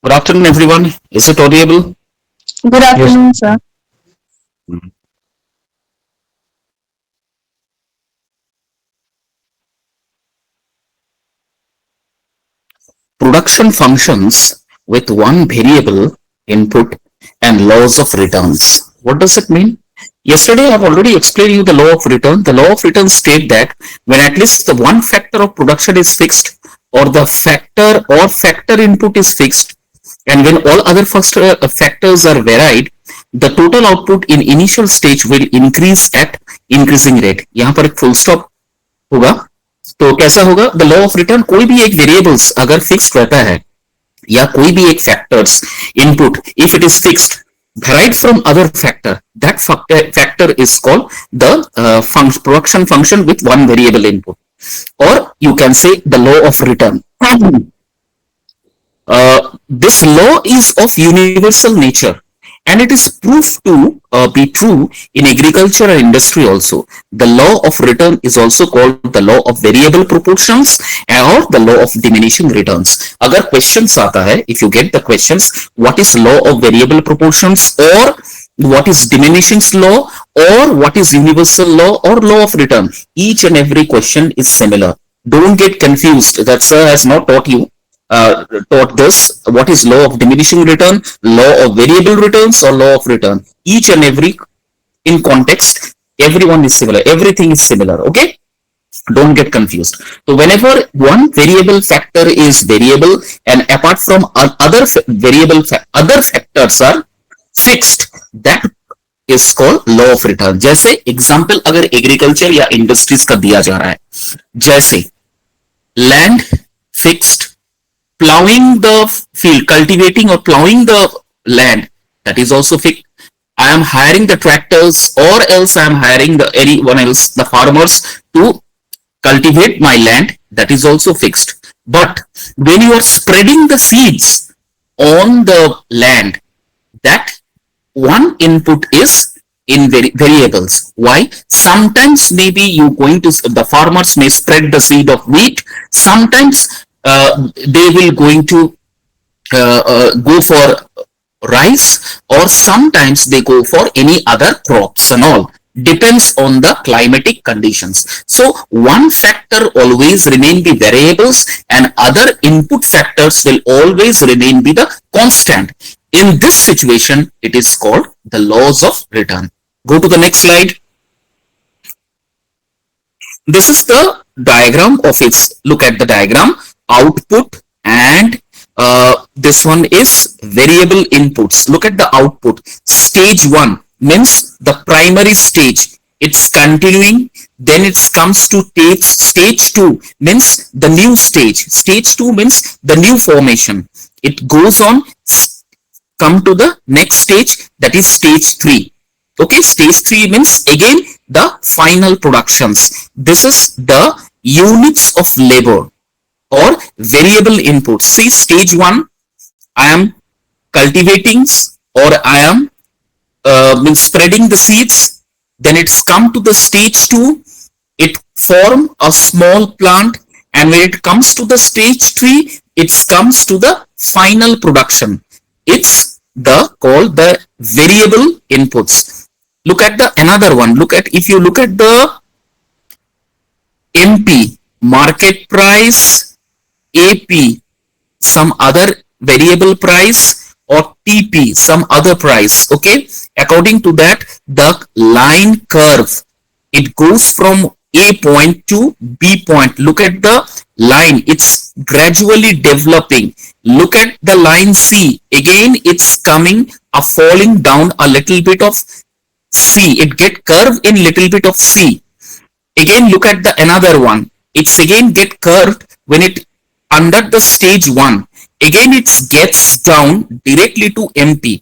Good afternoon, everyone. Is it audible? Good Yes, afternoon, sir. Mhm. Production functions with one variable input and laws of returns. What does it mean? Yesterday, I've already explained you the law of return. The law of return state that when at least the one factor of production is fixed, or the factor input is fixed, and when all other factors are varied, the total output in initial stage will increase at increasing rate. यहाँ पर एक full stop होगा. तो कैसा होगा? The law of return, कोई भी एक वेरिएबल्स अगर फिक्स्ड रहता है या कोई भी एक factors input if it is fixed varied from other factor, that factor is called the production function with one variable input, or you can say the law of return. This law is of universal nature, and it is proved to be true in agriculture and industry also. The law of return is also called the law of variable proportions or the law of diminishing returns. अगर questions आता है, if you get the questions, what is law of variable proportions, or what is diminishing law, or what is universal law or law of return, each and every question is similar. Don't get confused that sir has not taught this. What is law of diminishing return, law of variable returns, or law of return? Each and every in context, everyone is similar. Everything is similar. Okay. Don't get confused. So whenever one variable factor is variable and apart from other other factors are fixed, that is called law of return. जैसे example अगर agriculture या industries का दिया जा रहा है, जैसे land fixed, plowing the field, cultivating or plowing the land, that is also fixed. I am hiring the tractors, or else I am hiring the anyone else, the farmers, to cultivate my land. That is also fixed. But when you are spreading the seeds on the land, that one input is in variables. Why? Sometimes maybe you going to the farmers may spread the seed of wheat. Sometimes they will going to go for rice, or sometimes they go for any other crops and all, depends on the climatic conditions. So one factor always remain the variables and other input factors will always remain be the constant. In this situation it is called the laws of return. Go to the next slide. This is the diagram of its. Look at the diagram. Output and this one is variable inputs. Look at the output. Stage 1 means the primary stage. It's continuing. Then it comes to stage 2 means the new stage. Stage 2 means the new formation. It goes on, come to the next stage, that is stage 3. Okay, stage 3 means again the final productions. This is the units of labor or variable inputs. See, stage 1, I am cultivating, or I am spreading the seeds. Then it's come to the stage 2, it form a small plant, and when it comes to the stage 3, it comes to the final production. It's the called the variable inputs. Look at the another one. Look at, if you look at the MP, market price, AP, some other variable price, or TP, some other price. Okay, according to that, the line curve, it goes from A point to B point. Look at the line, it's gradually developing. Look at the line C, again it's coming a falling down a little bit of C, it get curved in little bit of C. Again look at the another one, it's again get curved when it under the stage 1, again it gets down directly to MP.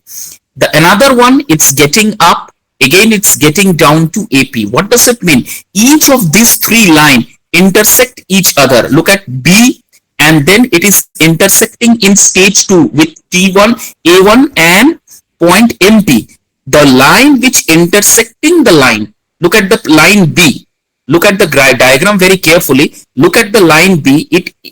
The another one, it's getting up, again it's getting down to AP. What does it mean? Each of these three line intersect each other. Look at B, and then it is intersecting in stage 2 with T1, A1 and point MP. The line which intersecting the line, look at the line B, Look at the diagram very carefully. Look at the line B.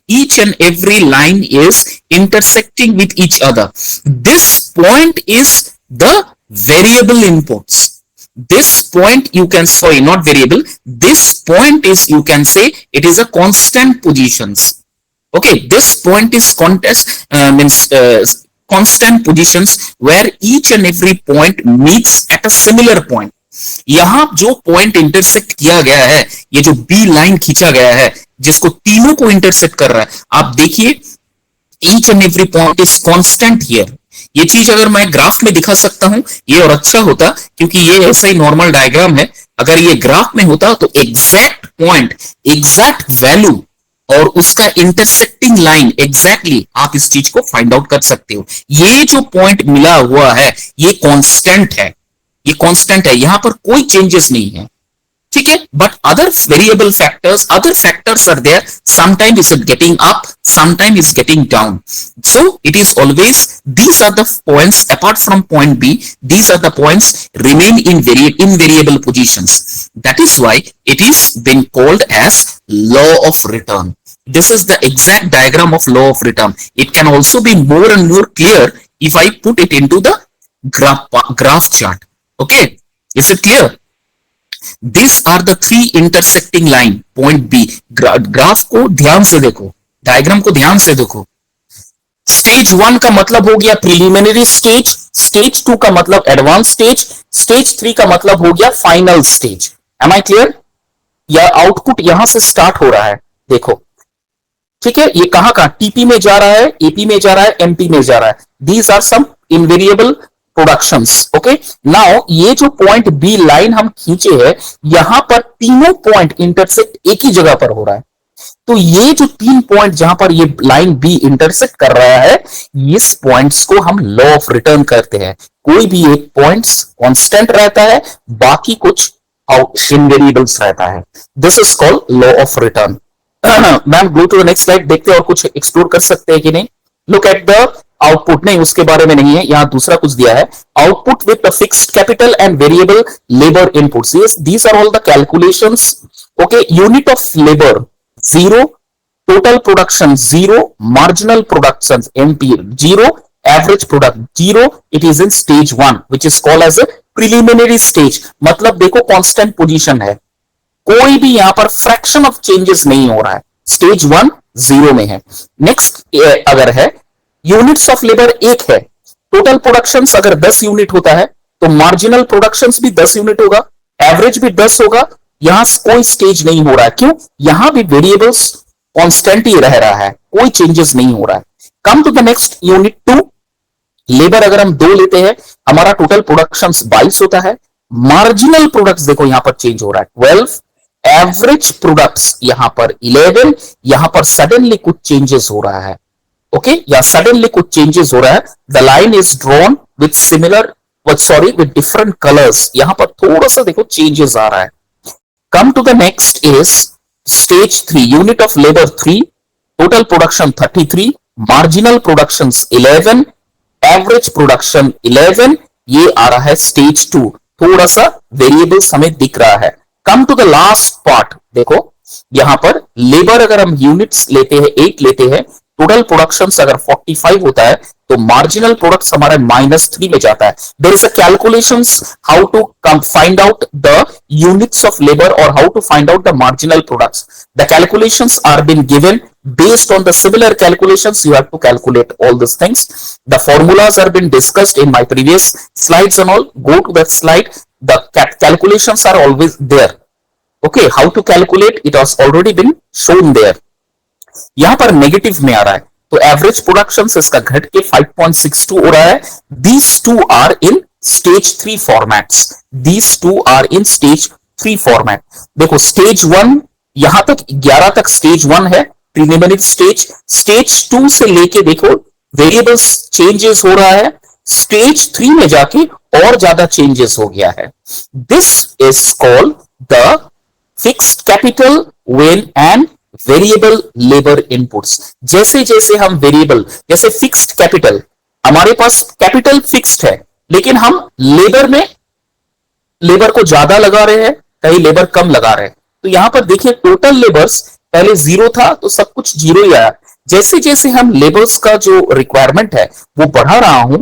Each and every line is intersecting with each other. This point is the variable inputs. This point you can, sorry, not variable. This point is, you can say, it is a constant positions. Okay, this point is constant positions where each and every point meets at a similar point. यहां जो point intersect किया गया है, ये जो B line खींचा गया है जिसको तीनों को इंटरसेक्ट कर रहा है, आप देखिए each and every point is constant here. ये चीज अगर मैं ग्राफ में दिखा सकता हूं ये और अच्छा होता, क्योंकि ये ऐसा ही नॉर्मल डायग्राम है. अगर ये ग्राफ में होता तो एग्जैक्ट पॉइंट, एग्जैक्ट वैल्यू और उसका इंटरसेक्टिंग लाइन एग्जैक्टली आप इस चीज को फाइंड आउट कर सकते हो. ये जो पॉइंट मिला हुआ है ये कांस्टेंट है, ये कांस्टेंट है, यहां पर कोई चेंजेस नहीं है. ठीक है, but other variable factors, other factors are there. Sometime is it getting up, sometime is getting down. So it is always, these are the points apart from point B, these are the points remain in invariable positions. That is why it is been called as law of return. This is the exact diagram of law of return. It can also be more and more clear if I put it into the graph chart. Okay, is it clear? These are the three intersecting line, point B. Graph को ध्यान से देखो, diagram को ध्यान से देखो. Stage 1 का मतलब हो गया प्रिलिमिनरी स्टेज, स्टेज 2 का मतलब एडवांस स्टेज, स्टेज 3 का मतलब हो गया final stage. Am I clear? या आउटपुट यहां से स्टार्ट हो रहा है, देखो. ठीक है, ये कहां कहां, टीपी में जा रहा है, एपी में जा रहा है, एमपी में जा रहा है. These are some invariable productions. Okay, now ये जो पॉइंट बी लाइन हम खींचे हैं, यहां पर तीनों पॉइंट इंटरसेक्ट एक ही जगह पर हो रहा है. तो ये जो तीन पॉइंट जहां पर ये लाइन बी इंटरसेक्ट कर रहा है, इस पॉइंट्स को हम लॉ ऑफ रिटर्न करते हैं. कोई भी एक पॉइंट्स कांस्टेंट रहता है, बाकी कुछ इनवेरिएबल्स रहता है. This is called law of return. Ma'am go to the next slide, देखते हैं और कुछ एक्सप्लोर कर सकते हैं कि नहीं. Look at the output. नहीं, उसके बारे में नहीं है, यहां दूसरा कुछ दिया है. Output with the fixed capital and variable labour inputs. Yes, these are all the calculations. Okay, unit of labour 0, total production 0, marginal production MP 0, average product 0. It is in stage 1 which is called as a preliminary stage. मतलब देखो constant position है, कोई भी यहां पर fraction of changes नहीं हो रहा है. स्टेज 1 0 में है. नेक्स्ट अगर है यूनिट्स ऑफ लेबर 1 है, टोटल प्रोडक्शन अगर 10 यूनिट होता है तो मार्जिनल प्रोडक्शन भी 10 यूनिट होगा, एवरेज भी 10 होगा. यहां कोई स्टेज नहीं हो रहा है, क्यों? यहां भी वेरिएबल्स कांस्टेंट ही रह रहा है, कोई चेंजेस नहीं हो रहा है. Come to the next unit 2. Labour अगर हम 2 लेते हैं, हमारा टोटल प्रोडक्शन 22 होता है. मार्जिनल प्रोडक्ट्स देखो यहां पर चेंज हो रहा है 12, एवरेज प्रोडक्ट्स यहां पर 11. यहां पर सडनली कुछ चेंजेस हो रहा है. ओके, या सडनली कुछ चेंजेस हो रहा है. The line is drawn with similar, with different colours. यहां पर थोड़ा सा देखो चेंजेस आ रहा है. Come to the next is stage 3, unit of labor 3, total production 33, marginal productions 11, average production 11. ये आ रहा है stage 2. थोड़ा सा वेरिएबल्स हमें दिख रहा है. Come to the last part. देखो यहां पर लेबर अगर हम यूनिट्स लेते हैं 8 लेते हैं, टोटल प्रोडक्शन अगर 45 होता है तो मार्जिनल प्रोडक्ट्स हमारा -3 में जाता है. There is a calculations how to find out the units of labour और how to find out the marginal products. The calculations are been given based on the similar calculations. You have to calculate all these things. The formulas are been discussed in my previous slides and all. Go to that slide. The calculations are always there. Okay, how to calculate, it has already been shown there. यहां पर negative में आ रहा है तो average production इसका घट के 5.62 हो रहा है. These two are in stage 3 formats. These two are in stage 3 format. देखो स्टेज 1 यहां तक 11 तक स्टेज 1 है, प्रीलिमिनरी स्टेज. स्टेज 2 से लेके देखो वेरिएबल्स चेंजेस हो रहा है. स्टेज 3 में जाके और ज्यादा चेंजेस हो गया है. This is called the fixed capital when and variable labour inputs. जैसे जैसे हम वेरिएबल, जैसे फिक्स्ड कैपिटल, हमारे पास कैपिटल फिक्स्ड है लेकिन हम लेबर में लेबर को ज्यादा लगा रहे हैं, कहीं लेबर कम लगा रहे हैं, तो यहां पर देखिए टोटल लेबर्स पहले जीरो था तो सब कुछ जीरो ही आया। जैसे जैसे हम लेबर्स का जो रिक्वायरमेंट है वो बढ़ा रहा हूं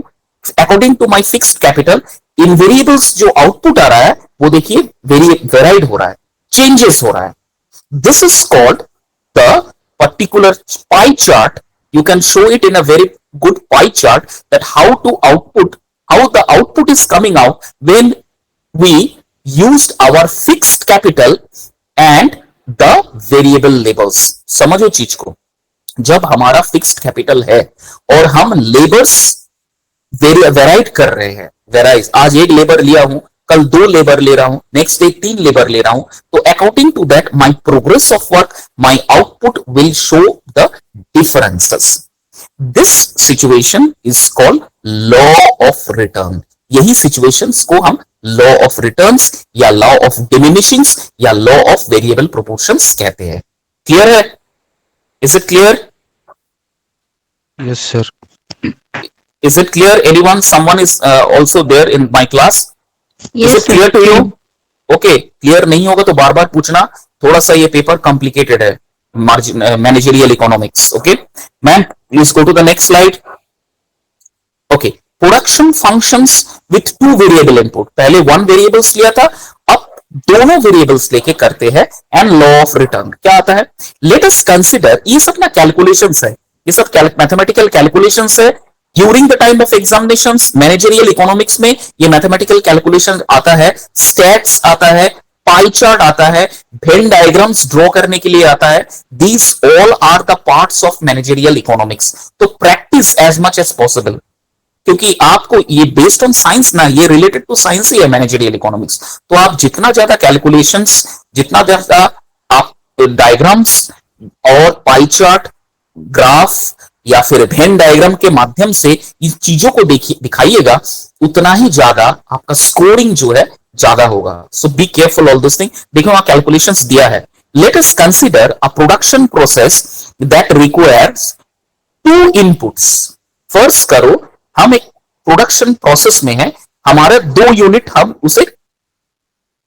according to my fixed capital, in variables जो आउटपुट आ रहा है वो देखिए वेराइड हो रहा है, चेंजेस हो रहा है। This is called the particular pie chart. You can show it in a very good pie chart that how the output is coming out when we used our fixed capital and the variable labors. समझो चीज को, जब हमारा fixed capital है और हम labours varied कर रहे हैं, वेराइज आज एक लेबर लिया हूं, कल दो लेबर ले रहा हूं, नेक्स्ट डे तीन लेबर ले रहा हूं, तो according to that my progress of work, my output will show the differences. This situation is called law of return. यही सिचुएशंस को हम लॉ ऑफ रिटर्न्स या लॉ ऑफ डिमिनिशिंग्स या लॉ ऑफ वेरिएबल प्रोपोर्शंस कहते हैं. Clear है? Is it clear? Yes, sir. Is it clear? Anyone? Someone is also there in my class? Is it Yes, clear sir. to you? Okay, clear नहीं होगा तो बार बार पूछना, थोड़ा सा ये पेपर कॉम्प्लिकेटेड है, managerial economics. Okay ma'am, please go to the next slide. Okay, production functions with two variable input. पहले one variables लिया था, अब दोनों वेरिएबल्स लेके करते हैं. एंड लॉ ऑफ रिटर्न क्या आता है? लेट अस कंसिडर, ये सब ना कैलकुलेशंस है, ये सब मैथमेटिकल कैलकुलेशंस है. During the time of examinations managerial economics में ये मैथमेटिकल कैलकुलेशन आता है, स्टैट्स आता है, पाई चार्ट आता है, वेन डायग्राम्स ड्रॉ करने के लिए आता है. These all are the parts of managerial economics. तो practice as much as possible, क्योंकि आपको ये बेस्ड ऑन साइंस ना, ये रिलेटेड टू साइंस ही है मैनेजरियल इकोनॉमिक्स. तो आप जितना ज्यादा कैलकुलेशंस, जितना ज्यादा आप डायग्राम्स और पाई चार्ट, ग्राफ या फिर वेन डायग्राम के माध्यम से इन चीजों को दिखाइएगा, उतना ही ज्यादा आपका स्कोरिंग जो है ज्यादा होगा. So be careful all this thing. देखो वहां कैलकुलेशंस दिया है. Let us consider a production process that requires two inputs. First करो, हम एक प्रोडक्शन प्रोसेस में है, हमारे दो यूनिट हम उसे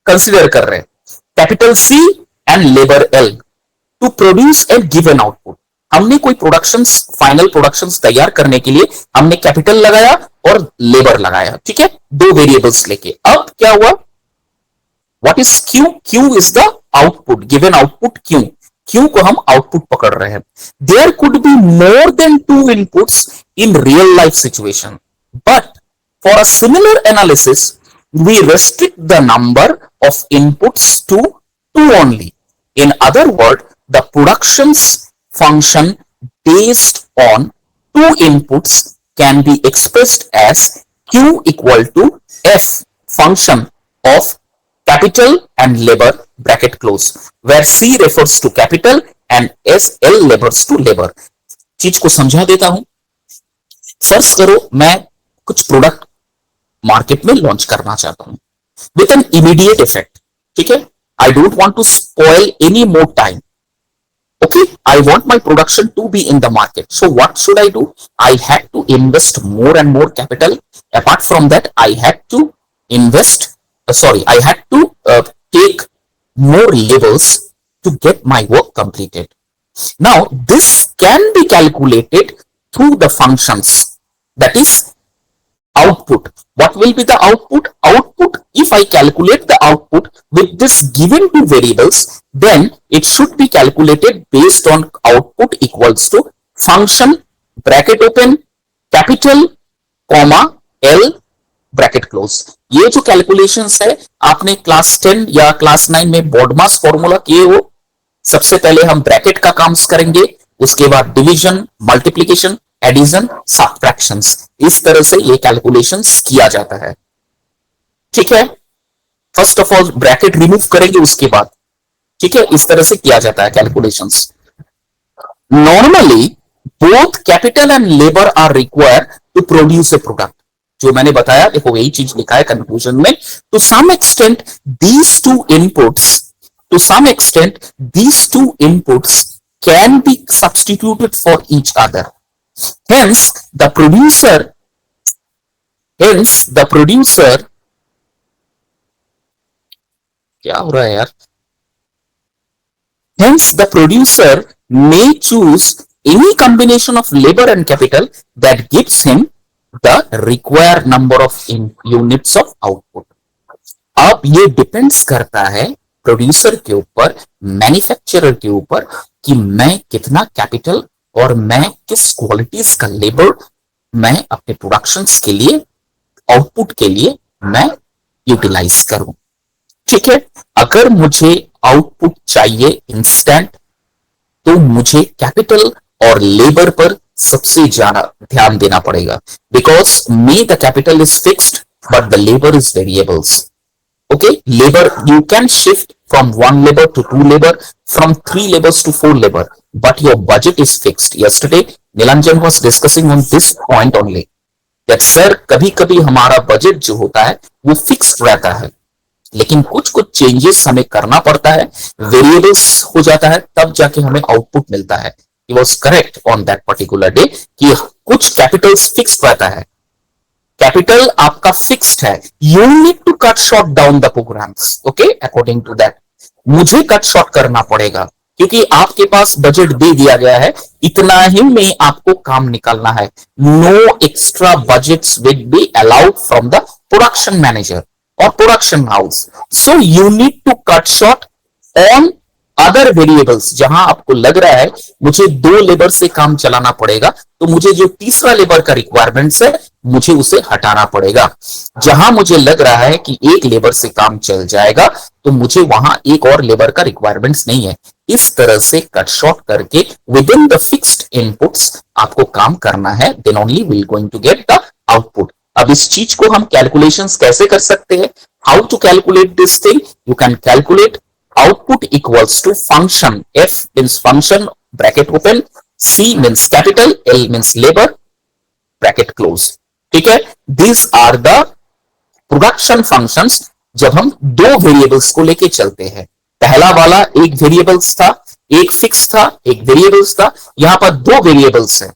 कंसीडर कर रहे हैं, capital C and labour L, to produce and give an output. हमने कोई प्रोडक्शंस, फाइनल प्रोडक्शंस तैयार करने के लिए हमने कैपिटल लगाया और लेबर लगाया, ठीक है, दो वेरिएबल्स लेके. अब क्या हुआ? What is Q? Q is the output, given output Q. Q को हम आउटपुट पकड़ रहे हैं. There could be more than two inputs in real life situation, but for a similar analysis we restrict the number of inputs to two only. In other words, the productions function based on two inputs can be expressed as Q equal to F function of capital and labor bracket close, where C refers to capital and SL refers to labor. चीज को समझा देता हूं. फर्ज करो मैं कुछ product market में लॉन्च करना चाहता हूं विथ एन इमीडिएट इफेक्ट, ठीक है. I don't want to spoil any more time. Okay, I want my production to be in the market. So what should I do? I had to invest more and more capital. Apart from that, I had to invest, I had to take more levels to get my work completed. Now, this can be calculated through the functions, that is output. What will be the output? Output, if I calculate the output with this given two variables, then it should be calculated based on output equals to function bracket open capital comma L bracket close. ये जो calculations है आपने class 10 या class 9 में BODMAS formula किए हो. सबसे पहले हम ब्रैकेट का काम करेंगे, उसके बाद डिवीजन, मल्टीप्लीकेशन, एडिशन, सब्ट्रैक्शंस. इस तरह से ये कैलकुलेशंस किया जाता है, ठीक है. First of all bracket remove करेंगे उसके बाद, ठीक है. इस तरह से किया जाता है calculations. Normally both capital and labour are required to produce a product. जो मैंने बताया, देखो यही चीज लिखा है कंक्लूजन में. To some extent these two inputs, to some extent these two inputs can be substituted for each other. Hence the producer क्या हो रहा है यार? Hence, the producer may choose any combination of labor and capital that gives him the required number of units of output. अब ये depends करता है producer के ऊपर, मैन्युफैक्चरर के ऊपर, कि मैं कितना कैपिटल और मैं किस क्वालिटीज का लेबर मैं अपने प्रोडक्शंस के लिए, आउटपुट के लिए मैं यूटिलाइज करूं. ठीक है, अगर मुझे आउटपुट चाहिए इंस्टेंट, तो मुझे कैपिटल और लेबर पर सबसे ज्यादा ध्यान देना पड़ेगा, because may the capital is fixed but the labour is variables. Okay, labor, you can shift from one labor to two labor, from three labors to four labor, but your budget is fixed. Yesterday Nilanjan was discussing on this point only, that sir कभी कभी हमारा budget जो होता है वो fixed रहता है, लेकिन कुछ कुछ चेंजेस हमें करना पड़ता है, वेरिएबल्स हो जाता है, तब जाके हमें आउटपुट मिलता है. He was correct on that particular day कि कुछ कैपिटल्स फिक्स्ड रहता है, कैपिटल आपका फिक्स्ड है, you need to cut short down the programs. Okay, according to that मुझे कट शॉर्ट करना पड़ेगा, क्योंकि आपके पास बजट दे दिया गया है, इतना ही में आपको काम निकालना है. No extra budgets will be allowed from the production manager और production house. So you need to cut short on other variables. जहां आपको लग रहा है मुझे दो लेबर से काम चलाना पड़ेगा, तो मुझे जो तीसरा लेबर का रिक्वायरमेंट्स है मुझे उसे हटाना पड़ेगा. जहां मुझे लग रहा है कि एक लेबर से काम चल जाएगा, तो मुझे वहां एक और लेबर का रिक्वायरमेंट्स नहीं है. इस तरह से कट शॉर्ट करके within the fixed inputs आपको काम करना है, then only will going to get the output. अब इस चीज को हम कैलकुलेशंस कैसे कर सकते हैं? How to calculate this thing? You can calculate output equals to function. F means function, bracket open, C means capital, L means labor, bracket close. ठीक है, these are the production functions जब हम दो variables को लेके चलते हैं. पहला वाला एक वेरिएबल्स था, एक फिक्स था, एक वेरिएबल्स था. यहां पर दो वेरिएबल्स है,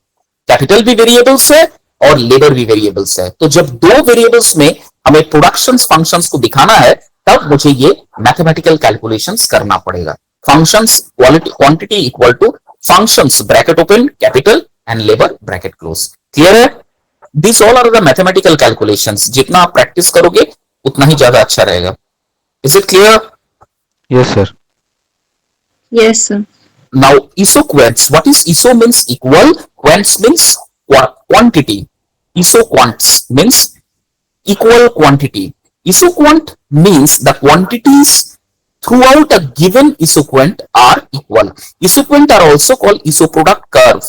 कैपिटल भी वेरिएबल्स है और लेबर भी वेरिएबल्स है. तो जब दो वेरिएबल्स में हमें प्रोडक्शन फंक्शंस को दिखाना है, तब मुझे ये मैथमेटिकल कैलकुलेशंस करना पड़ेगा. Functions quantity equal to functions bracket open, capital and labour bracket close. Clear है? This all are the mathematical calculations. जितना आप प्रैक्टिस करोगे उतना ही ज्यादा अच्छा रहेगा. Is it clear? Yes, sir. Yes, sir. Now isoquants. What is iso means equal, quants means quantity. Isoquants means equal quantity. Isoquant means the quantities throughout a given isoquant are equal. Isoquant are also called isoproduct curve.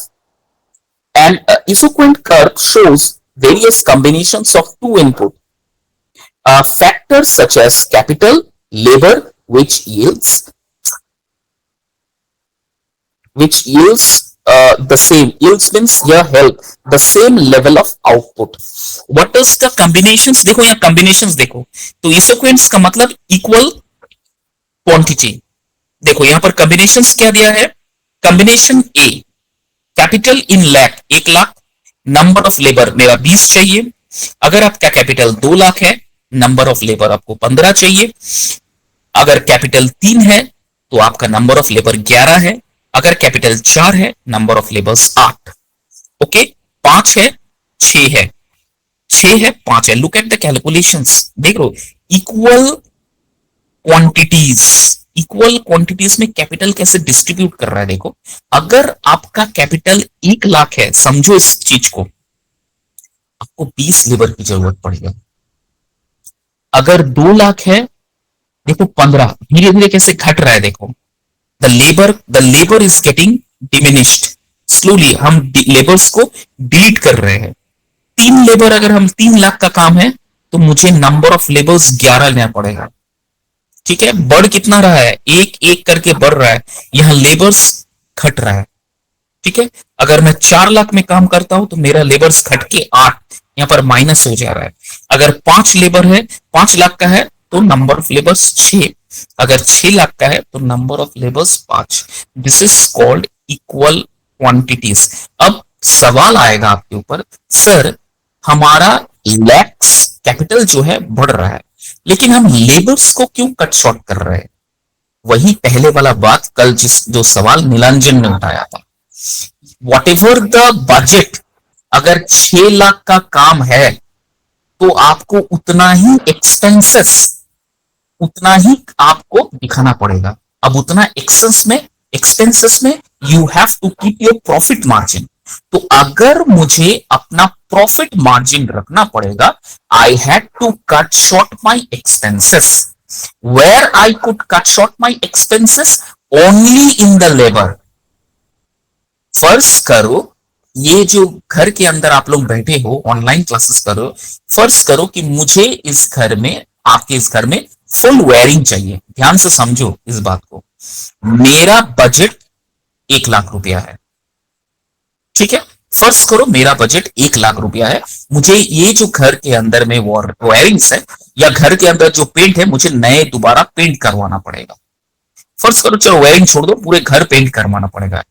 And isoquant curve shows various combinations of two input factors such as capital, labor, which yields the same. Yields means here help the same level of output. What is the combinations? देखो यहाँ combinations देखो, तो isoquants का मतलब equal quantity. देखो यहाँ पर combinations क्या दिया है? combination A, capital in lakh 1 lakh, number of labor मेरा 20 चाहिए. अगर आपका कैपिटल 2 लाख है, नंबर ऑफ लेबर आपको 15 चाहिए. अगर कैपिटल 3 है तो आपका नंबर ऑफ लेबर 11 है. अगर कैपिटल 4 है, नंबर ऑफ लेबर्स 8. ओके, 5 है, 6 है, 6 है, 5 है. Look at the calculations. देख लो, इक्वल क्वांटिटीज, इक्वल क्वांटिटीज में कैपिटल कैसे डिस्ट्रीब्यूट कर रहा है. देखो, अगर आपका कैपिटल 1 लाख है, समझो इस चीज को, आपको 20 लेबर की जरूरत पड़ेगा. अगर 2 लाख है, देखो 15, धीरे धीरे कैसे घट रहा है. देखो, the labor is getting diminished slowly. हम लेबर्स को डिलीट कर रहे हैं. 3 लेबर, अगर हम 3 लाख का काम है, तो मुझे नंबर ऑफ लेबर्स 11 लेना पड़ेगा. ठीक है, बढ़ कितना रहा है? एक एक करके बढ़ रहा है. यहां लेबर्स घट रहा है. ठीक है, अगर मैं 4 लाख में काम करता हूं, तो मेरा लेबर्स घट के 8 यहां पर माइनस हो जा रहा है. अगर 5 लेबर है, 5 लाख का है, तो नंबर ऑफ लेबर्स 6. अगर 6 लाख का है, तो number of labours 5. This is called equal quantities. अब सवाल आएगा आपके ऊपर, सर हमारा लैक्स कैपिटल जो है बढ़ रहा है, लेकिन हम लेबर्स को क्यों कट शॉर्ट कर रहे हैं? वही पहले वाला बात कल जो सवाल नीलांजन ने उठाया था, वॉट एवर द बजट, अगर 6 लाख का काम है तो आपको उतना ही एक्सपेंसेस, उतना ही आपको दिखाना पड़ेगा। अब उतना एक्सपेंसेस में you have to keep your profit margin. तो अगर मुझे अपना प्रॉफिट मार्जिन रखना पड़ेगा, I had to cut short my expenses. Where I could cut short my expenses? Only in the labour. फर्ज करो ये जो घर के अंदर आप लोग बैठे हो, ऑनलाइन क्लासेस करो, फर्ज करो कि मुझे इस घर में, आपके इस घर में फुल वायरिंग चाहिए। ध्यान से समझो इस बात को। मेरा बजट 1 लाख रुपया है, ठीक है। फर्ज करो मेरा बजट 1 लाख रुपया है, मुझे ये जो घर के अंदर में वायरिंग्स है या घर के अंदर जो पेंट है, मुझे नए दोबारा पेंट करवाना पड़ेगा। फर्ज करो, चलो वायरिंग छोड़ दो, पूरे घर पेंट करवाना पड़ेगा।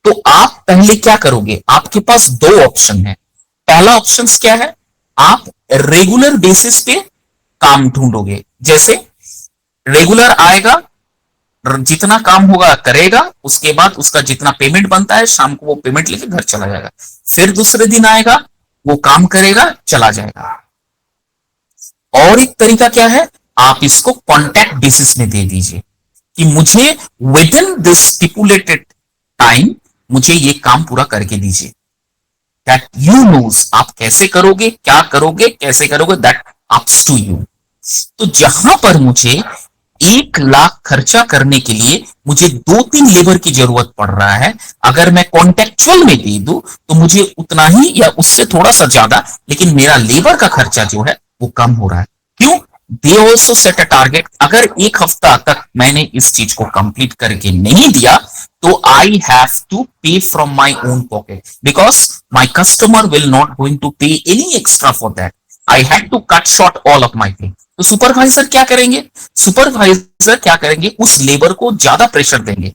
तो आप पहले क्या करोगे? आपके पास 2 ऑप्शन है। पहला ऑप्शन क्या है? आप रेगुलर बेसिस पे काम ढूंढोगे। जैसे रेगुलर आएगा, जितना काम होगा करेगा, उसके बाद उसका जितना पेमेंट बनता है शाम को वो पेमेंट लेके घर चला जाएगा। फिर दूसरे दिन आएगा, वो काम करेगा, चला जाएगा। और एक तरीका क्या है? आप इसको कॉन्ट्रैक्ट बेसिस में दे दीजिए कि मुझे with in this stipulated time मुझे ये काम पूरा करके दीजिए। दैट यू नोज, आप कैसे करोगे, क्या करोगे, कैसे करोगे, दैट अप्स टू यू। तो जहां पर मुझे 1 लाख खर्चा करने के लिए मुझे 2-3 लेबर की जरूरत पड़ रहा है, अगर मैं कॉन्टेक्चुअल में दे दूं तो मुझे उतना ही या उससे थोड़ा सा ज्यादा, लेकिन मेरा लेबर का खर्चा जो है वो कम हो रहा है। क्यों? They also set a target. अगर 1 हफ्ता तक मैंने इस चीज को कंप्लीट करके नहीं दिया तो I have to pay from my own pocket, because my customer will not going to pay any extra for that. I had to cut short all of my thing. तो सुपरवाइजर क्या करेंगे? Supervisor क्या करेंगे? उस labour को ज्यादा pressure देंगे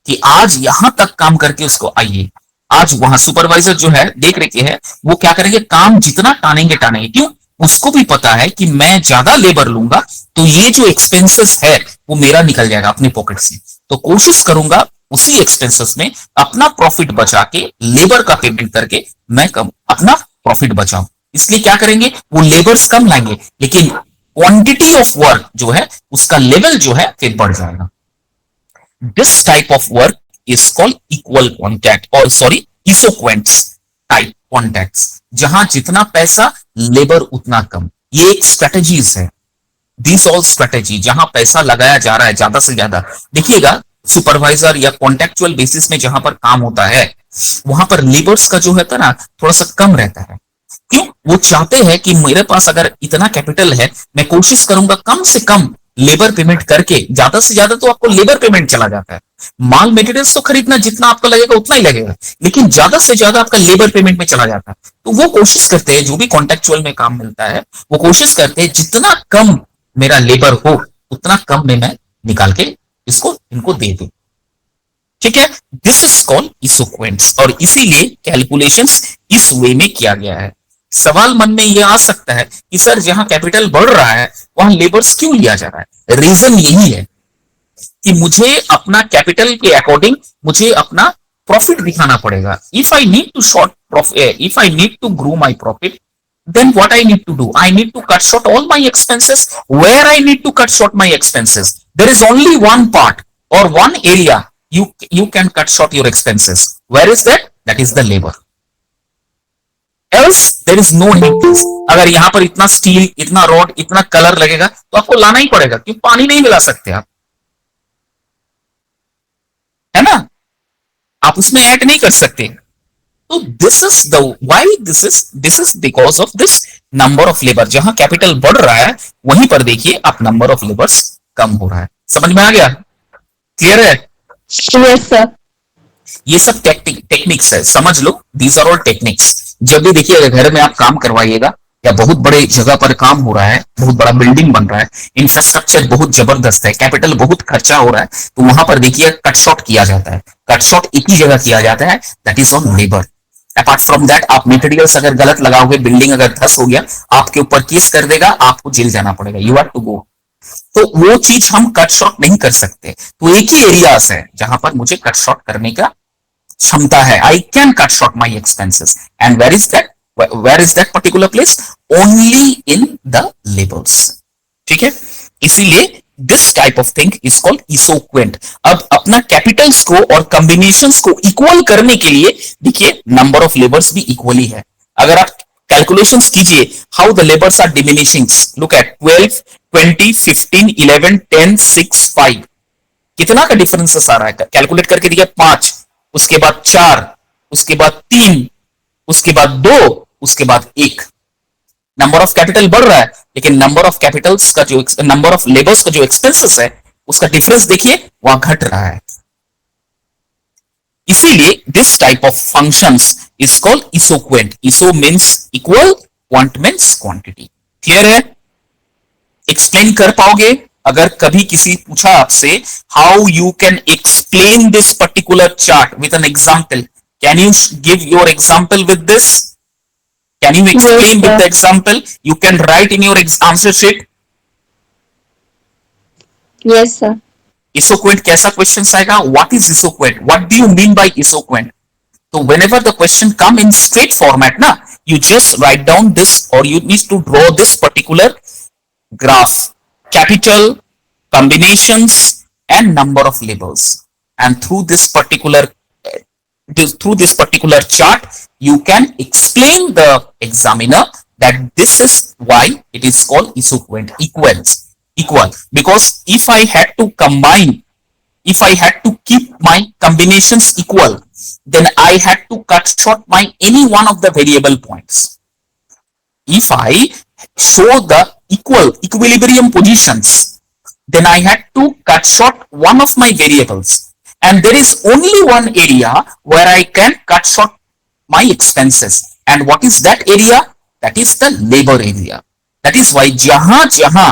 कि आज यहां तक काम करके उसको आइए। आज वहां सुपरवाइजर जो है देख रखे है, वो क्या करेंगे? काम जितना टानेंगे टानेंगे। क्यों? उसको भी पता है कि मैं ज्यादा लेबर लूंगा तो ये जो एक्सपेंसेस है वो मेरा निकल जाएगा अपने पॉकेट से। तो कोशिश करूंगा उसी एक्सपेंसेस में अपना प्रॉफिट बचा के, लेबर का पेमेंट करके मैं कम अपना प्रॉफिट बचाऊं। इसलिए क्या करेंगे? वो लेबर्स कम लाएंगे, लेकिन क्वांटिटी ऑफ वर्क जो है उसका लेवल जो है फिर बढ़ जाएगा। This type of work is called equal contact, और सॉरी इसोक्वेंट्स टाइप कॉन्टैक्ट्स, जहां जितना पैसा लेबर उतना कम। ये एक स्ट्रेटेजीज है, दिस ऑल स्ट्रेटेजी, जहां पैसा लगाया जा रहा है ज्यादा से ज्यादा। देखिएगा सुपरवाइजर या कॉन्टेक्चुअल बेसिस में जहां पर काम होता है, वहां पर लेबर्स का जो है ना थोड़ा सा कम रहता है। क्यों? वो चाहते हैं कि मेरे पास अगर इतना कैपिटल है, मैं कोशिश करूंगा कम से कम लेबर पेमेंट करके, ज्यादा से ज्यादा तो आपको लेबर पेमेंट चला जाता है। माल मटेरियल्स तो खरीदना जितना आपका लगेगा उतना ही लगेगा, लेकिन ज्यादा से ज्यादा आपका लेबर पेमेंट में चला जाता है। तो वो कोशिश करते हैं, जो भी कॉन्टेक्चुअल में काम मिलता है वो कोशिश करते हैं जितना कम मेरा लेबर हो उतना कम में मैं निकाल के इसको इनको दे दूं। ठीक है, दिस इज कॉल्ड इसोक्वेंट्स, और इसीलिए कैलकुलेशंस इस वे में किया गया है। सवाल मन में यह आ सकता है कि सर जहां कैपिटल बढ़ रहा है वहां लेबर्स क्यों लिया जा रहा है? रीजन यही है कि मुझे अपना कैपिटल के अकॉर्डिंग मुझे अपना प्रॉफिट दिखाना पड़ेगा। If I need to short profit, if I need to grow my profit, then what I need to do? I need to cut short all my expenses. Where I need to cut short my expenses? There is only one part or one area you can cut short your expenses. Where is that? That is the labor. Else there is no need to. अगर यहां पर इतना steel, इतना rod, इतना colour लगेगा तो आपको लाना ही पड़ेगा, क्योंकि पानी नहीं मिला सकते आप, है ना? आप उसमें ऐड नहीं कर सकते। तो this is the why this is because of this number of labour. जहां कैपिटल बढ़ रहा है वहीं पर देखिए आप नंबर ऑफ लेबर्स कम हो रहा है। समझ में आ गया? क्लियर है? Yes sir. ये सब टेक्निक्स है, समझ लो। These are all techniques. जब भी देखिए घर में आप काम करवाइएगा या बहुत बड़े जगह पर काम हो रहा है, बहुत बड़ा बिल्डिंग बन रहा है, इंफ्रास्ट्रक्चर बहुत जबरदस्त है, कैपिटल बहुत खर्चा हो रहा है, तो वहां पर देखिए कट शॉर्ट किया जाता है। कट शॉर्ट एक ही जगह किया जाता है, that is on labour. Apart from that आप मटेरियल्स अगर गलत लगाओगे, बिल्डिंग अगर धस हो गया, आपके ऊपर केस कर देगा, आपको जेल जाना पड़ेगा। You have to go. तो वो चीज हम कट शॉर्ट नहीं कर सकते। तो एक ही एरियाज है जहां पर मुझे कट शॉर्ट करने का क्षमता है। I can cut short my expenses and where is that particular place? Only in the labels. ठीक है, इसीलिए this type of thing is called isoquant. अब अपना कैपिटल्स को और कॉम्बिनेशंस को इक्वल करने के लिए देखिए नंबर ऑफ लेबर्स भी इक्वली है। अगर आप कैलकुलेशंस कीजिए how the labours are diminishing, look at 12 20 15 11 10 6 5, कितना का डिफरेंसेस आ रहा है? कैलकुलेट करके दिया 5, उसके बाद 4, उसके बाद 3, उसके बाद 2, उसके बाद 1। नंबर ऑफ कैपिटल बढ़ रहा है, लेकिन नंबर ऑफ कैपिटल्स का जो नंबर ऑफ लेबर्स का जो एक्सपेंसेस है उसका डिफरेंस देखिए वहां घट रहा है। इसीलिए this type of functions is called isoquant. Iso means equal, quant means quantity. Clear है? एक्सप्लेन कर पाओगे? अगर कभी किसी पूछा आपसे how you can explain this particular chart with an example, can you give your example with this? Can you explain with the example? You can write in your answer sheet. Yes, sir. Isoquant कैसा question आएगा? What is isoquant? What do you mean by isoquant? So whenever the question come in straight format, na, you just write down this, or you need to draw this particular graph: capital, combinations, and number of labels. And through this particular chart, you can explain the examiner that this is why it is called isoquant, equal. Because if I had to combine, if I had to keep my combinations equal, then I had to cut short my any one of the variable points. If I show the equilibrium positions, then I had to cut short one of my variables. And there is only one area where I can cut short my expenses. And what is that area? That is the labor area. That is why जहां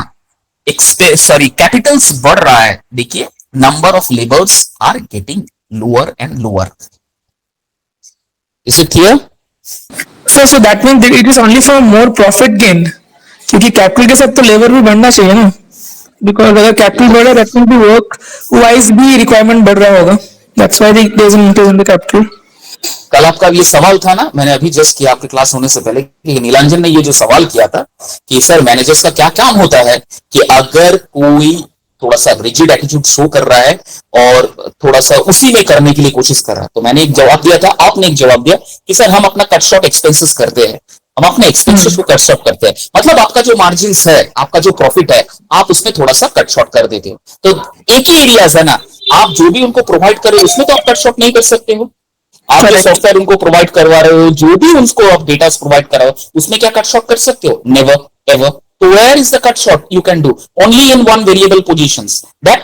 Capitals बढ़ रहा है, देखिए number of labors are getting lower and lower. Is it clear? So that means that it is only for more profit gain, क्योंकि capital के साथ तो labour भी बढ़ना चाहिए ना, बिकॉज अगर कैपिटल बढ़े दैट मींस भी वर्क वाइज भी रिक्वायरमेंट बढ़ रहा होगा, that's why there is an increase in the capital. कल आपका ये सवाल था ना, मैंने अभी जस्ट किया आपके क्लास होने से पहले कि नीलांजन ने ये जो सवाल किया था कि सर मैनेजर्स का क्या काम होता है कि अगर कोई थोड़ा सा रिजिड एटीट्यूड शो कर रहा है और थोड़ा सा उसी में करने के लिए कोशिश कर रहा है, तो मैंने एक जवाब दिया था, आपने एक जवाब दिया कि सर हम अपना कट शॉर्ट एक्सपेंसेस करते हैं, हम अपने एक्सपेंसेस को कट शॉर्ट करते हैं। मतलब आपका जो मार्जिन है, आपका जो प्रॉफिट है, आप उसमें थोड़ा सा कट शॉर्ट कर देते हो। तो एक ही एरियाज है ना, आप जो भी उनको प्रोवाइड कर रहे हो उसमें तो आप कट शॉर्ट नहीं कर सकते हो। आप जो सॉफ्टवेयर उनको प्रोवाइड करवा रहे हो, जो भी उनको आप डेटा प्रोवाइड कर रहे हो, उसमें क्या कट शॉर्ट कर सकते हो? Never ever. तो where is the cut short you can do? Only in one variable positions, that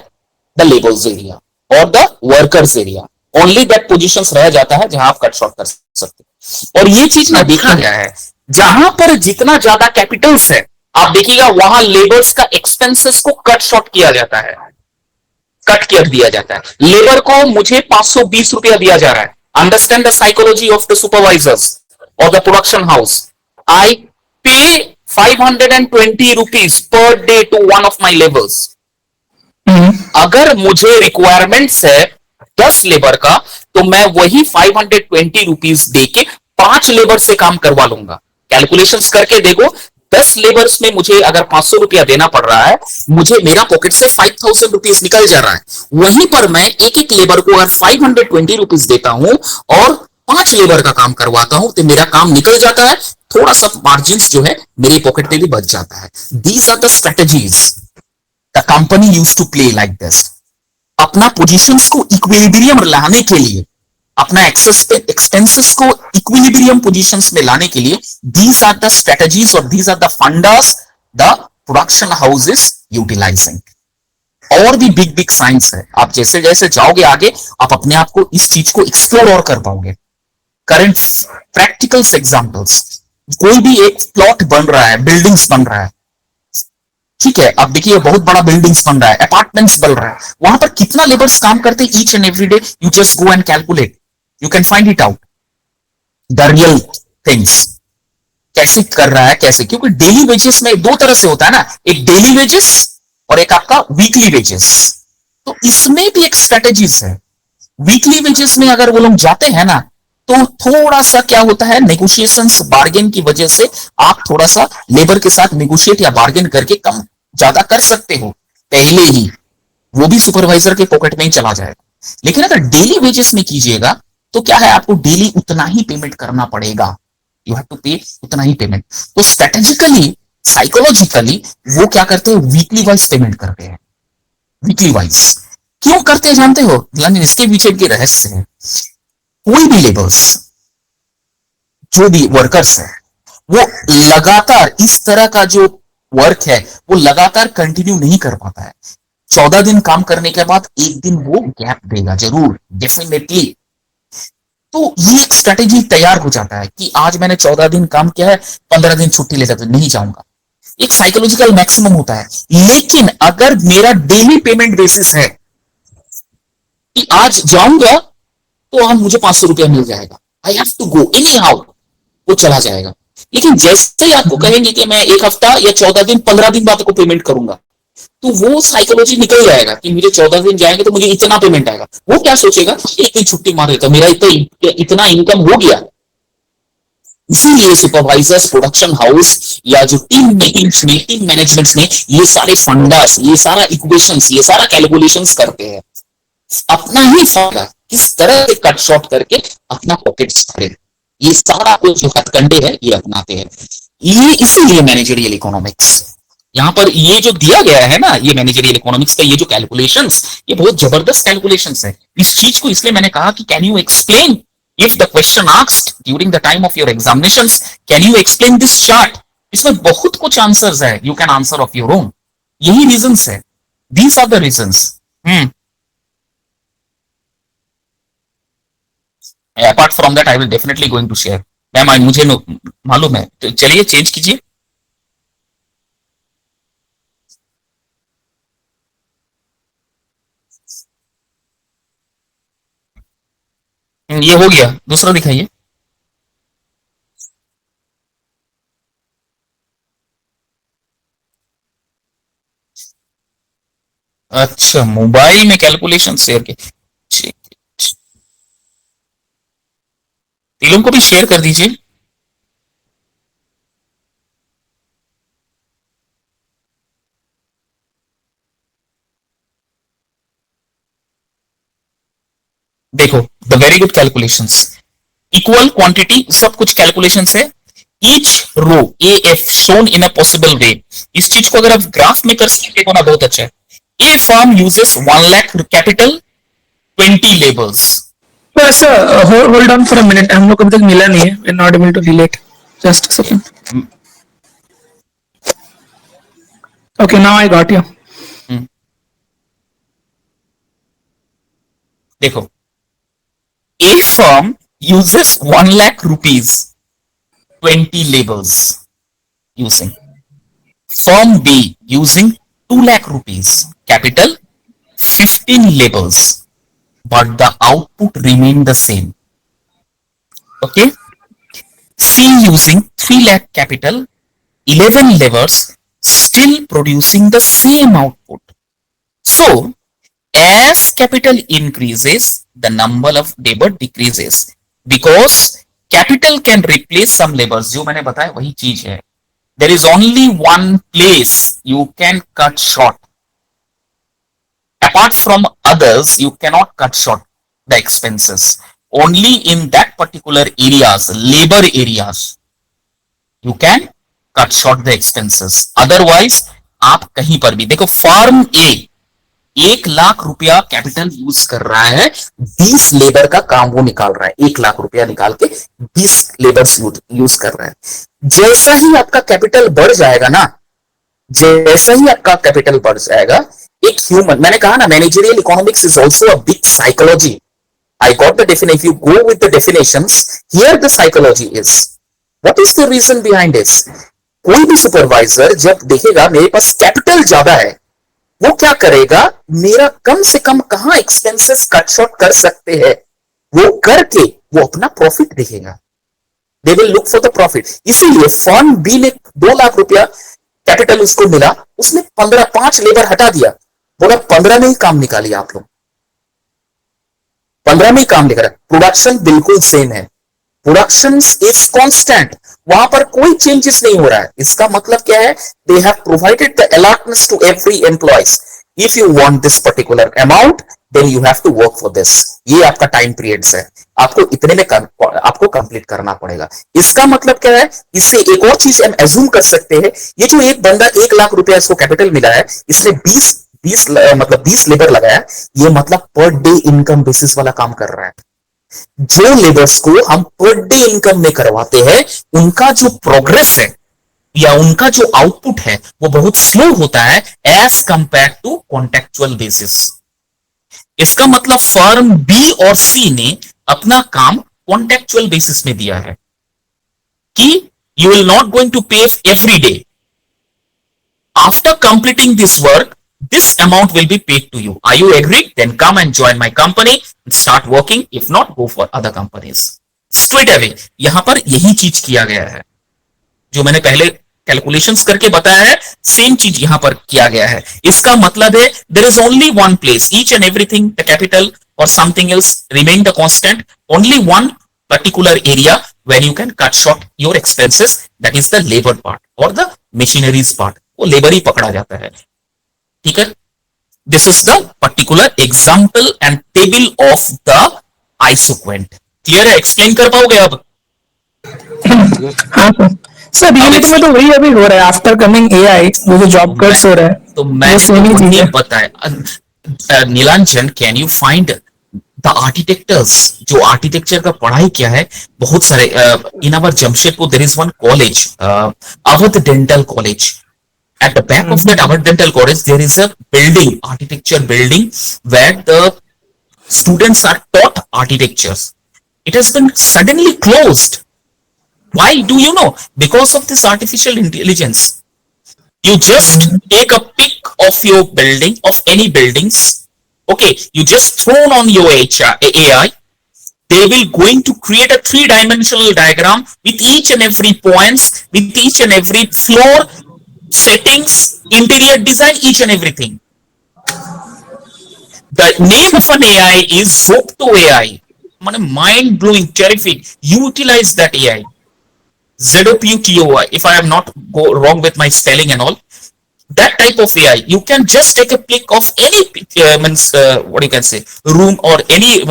the labours area और the workers area. Only that positions रह जाता है जहां आप कट शॉर्ट कर सकते हो। और ये चीज ना देखा गया है, जहां पर जितना ज्यादा कैपिटल्स है, आप देखिएगा वहां लेबर्स का एक्सपेंसेस को कट शॉर्ट किया जाता है, कट कर दिया जाता है। लेबर को मुझे 520 रुपया दिया जा रहा है। Understand the psychology of the supervisors or the production house. I pay 520 rupees per day to one of my laborers. अगर मुझे रिक्वायरमेंट्स है 10 लेबर का, तो मैं वही 520 रुपीज दे के 5 लेबर से काम करवा लूंगा। कैलकुलेशंस करके देखो, 10 लेबर्स में मुझे अगर 500 रुपया देना पड़ रहा है, मुझे मेरा पॉकेट से 5000 रुपीज निकल जा रहा है। वहीं पर मैं एक एक लेबर को अगर 520 रुपीज देता हूं और 5 लेबर का काम करवाता हूं, तो मेरा काम निकल जाता है, थोड़ा सा मार्जिन जो है मेरे पॉकेट में भी बच जाता है। These are the strategies the company use to play like this. अपना पोजीशंस को इक्विलिब्रियम लाने के लिए, अपना एक्सपेंसेस को इक्विलिब्रियम पोजीशंस में लाने के लिए, दीज आर द स्ट्रेटजीज और these are the fundas the production house is utilising. और भी बिग बिग साइंस है, आप जैसे जैसे जाओगे आगे, आप अपने आप को इस चीज को एक्सप्लोर और कर पाओगे। करंट प्रैक्टिकल्स एग्जांपल्स, कोई भी एक प्लॉट बन रहा है, बिल्डिंग्स बन रहा है, ठीक है, अब देखिए बहुत बड़ा बिल्डिंग्स बन रहा है, अपार्टमेंट्स बन रहा है, वहां पर कितना लेबर्स काम करते हैं each and every day? You just go and calculate, you can find it out the real things. कैसे कर रहा है, कैसे? क्योंकि डेली वेजेस में दो तरह से होता है ना, एक डेली वेजेस और एक आपका वीकली वेजेस। तो इसमें भी एक स्ट्रेटेजीज है। वीकली वेजेस में अगर वो लोग जाते हैं ना, तो थोड़ा सा क्या होता है, नेगोशिएशंस बार्गेन की वजह से आप थोड़ा सा लेबर के साथ नेगोशिएट या बार्गेन करके कम ज्यादा कर सकते हो पहले ही, वो भी सुपरवाइजर के पॉकेट में ही चला जाएगा। लेकिन अगर डेली वेजेस में कीजिएगा तो क्या है, आपको डेली उतना ही पेमेंट करना पड़ेगा, यू हैव टू पे उतना ही पेमेंट। तो स्ट्रेटेजिकली साइकोलॉजिकली वो क्या करते हैं, वीकली वाइज पेमेंट करते हैं। वीकली वाइज क्यों करते हैं जानते हो, यानी इसके पीछे के रहस्य है। कोई भी लेबर्स, जो भी वर्कर्स है, वो लगातार इस तरह का जो वर्क है वो लगातार कंटिन्यू नहीं कर पाता है। 14 दिन काम करने के बाद एक दिन वो गैप देगा जरूर, डेफिनेटली। तो ये एक स्ट्रेटेजी तैयार हो जाता है कि आज मैंने 14 दिन काम किया है, 15 दिन छुट्टी लेकर नहीं जाऊंगा। एक साइकोलॉजिकल मैक्सिमम होता है। लेकिन अगर मेरा डेली पेमेंट बेसिस है कि आज जाऊंगा तो आज मुझे 500 रुपया मिल जाएगा, I have to go anyhow, वो चला जाएगा। लेकिन जैसे ही आपको कहेंगे कि मैं एक हफ्ता या 14 दिन 15 दिन बाद को पेमेंट करूंगा, तो वो साइकोलॉजी निकल जाएगा कि मुझे 14 दिन जाएंगे तो मुझे इतना पेमेंट आएगा। वो क्या सोचेगा, एक ही छुट्टी मार देता, मेरा इतना इनकम हो गया। इसीलिए सुपरवाइजर्स, प्रोडक्शन हाउस या जो टीम मीटिंग्स में, टीम मैनेजमेंट्स में ये सारे फंडास, ये सारा इक्वेशंस, ये सारा कैलकुलेशंस करते हैं। अपना ही फायदा किस तरह से कट शॉर्ट करके अपना पॉकेट्स भरे, ये सारा कुछ जो हथकंडे हैं ये अपनाते हैं। ये इसीलिए मैनेजरियल इकोनॉमिक्स यहां पर ये जो दिया गया है ना, ये मैनेजरियल इकोनॉमिक्स का ये जो कैलकुलेशंस, ये बहुत जबरदस्त कैलकुलेशंस है। इस चीज को इसलिए मैंने कहा कि can you explain, if the question asked during the time of your examinations, can you explain this chart, इसमें बहुत कुछ आंसर्स है, you can answer of your own. यही रीजंस है, these are the reasons. Apart from that I will definitely going to share. Ma'am मुझे मालूम है, तो चलिए चेंज कीजिए। ये हो गया, दूसरा दिखाइए। अच्छा, मोबाइल में कैलकुलेशन शेयर के, तीनों को भी शेयर कर दीजिए। देखो, the very good calculations, equal quantity, सब कुछ कैलकुलेशंस है। Each row A F shown in a possible way. इस चीज को अगर आप ग्राफ में कर सकते हो ना, बहुत अच्छा है। A firm uses 1 lakh capital, 20 labours. तो ऐसा hold on for a minute, हम लोग अभी तक मिला नहीं है, we are not able to relate, just a second. Okay, now I got you. देखो, A firm uses 1 lakh rupees, 20 laborers using. Firm B using 2 lakh rupees, capital, 15 laborers, but the output remain the same. Okay. C using 3 lakh capital, 11 laborers, still producing the same output. So, as capital increases, the number of labor decreases because capital can replace some laborers. जो मैंने बताया वही चीज है। There is only one place you can cut short. Apart from others, you cannot cut short the expenses. Only in that particular areas, labor areas, you can cut short the expenses. Otherwise, आप कहीं पर भी देखो, firm ए 1 लाख रुपया capital use कर रहा है, 20 labour का काम वो निकाल रहा है, 1 लाख रुपया निकाल के 20 लेबर यूज कर रहा है। जैसा ही आपका कैपिटल बढ़ जाएगा ना, जैसा ही आपका कैपिटल बढ़ जाएगा, एक ह्यूमन, मैंने कहा ना, managerial economics is also a big psychology. I got the definition. If you go with the definitions, here the psychology is. What is the reason behind this? कोई भी सुपरवाइजर जब देखेगा मेरे पास कैपिटल ज्यादा है, वो क्या करेगा, मेरा कम से कम कहां एक्सपेंसेस कट शॉर्ट कर सकते हैं, वो करके वो अपना प्रॉफिट देखेगा। They will look for the profit. इसीलिए फर्म बी ने 2 लाख रुपया कैपिटल उसको मिला, उसने 5 लेबर हटा दिया, बोला 15 में ही काम निकालिए आप लोग, 15 में ही काम निकाला। प्रोडक्शन बिल्कुल सेम है, प्रोडक्शन इज कांस्टेंट, वहां पर कोई चेंजेस नहीं हो रहा है। इसका मतलब क्या है, they have provided the allotments to every employees, if you want this particular amount then you have to work for this, ये आपका टाइम पीरियड्स है, आपको इतने में आपको कंप्लीट करना पड़ेगा। इसका मतलब क्या है, इससे एक और चीज हम एज्यूम कर सकते हैं, ये जो एक बंदा 1 लाख रुपया इसको कैपिटल मिला है, इसने 20 लेबर लगाया, ये मतलब पर डे इनकम बेसिस वाला काम कर रहा है। जो लेबर्स को हम पर डे इनकम में करवाते हैं, उनका जो प्रोग्रेस है या उनका जो आउटपुट है वो बहुत स्लो होता है as compare to contractual basis. इसका मतलब फर्म बी और सी ने अपना काम कॉन्ट्रेक्चुअल बेसिस में दिया है कि you will not going to pay every day, after completing this work this amount will be paid to you. Are you agreed? Then come and join my company and start working. If not, go for other companies. Straight away यहां पर यही चीज किया गया है, जो मैंने पहले कैलकुलेशंस करके बताया है, सेम चीज यहां पर किया गया है। इसका मतलब है there is only one place, each and everything, the capital or something else remain the constant, only one particular area when you can cut short your expenses, that is the labor part or the machineries part, वो labour ही पकड़ा जाता है। ठीक है, this is the particular example and table of the isoquant. Clear है, explain कर पाओगे अब? हाँ सर, रियलिटी में तो वही अभी हो रहा है, आफ्टर कमिंग एआई वो जो जॉब कट्स हो रहा है, तो मैंने बताया Nilanjan, can you find the architects, जो आर्किटेक्चर का पढ़ाई किया है, बहुत सारे in our Jamshedpur there is one college, Awadh dental college. At the back of that Awadh Dental College, there is a building, architecture building, where the students are taught architectures. It has been suddenly closed. Why do you know? Because of this artificial intelligence. You just take a pic of your building, of any buildings. Okay, you just thrown on your AI. They will going to create a 3-dimensional diagram with each and every points, with each and every floor, settings, interior design, each and everything. The name of an AI is Zopto AI. Mind blowing, terrific. Utilize that AI. ZOPUTOI. If I am not go wrong with my spelling and all, that type of AI, you can just take a pic of any what you can say, room or any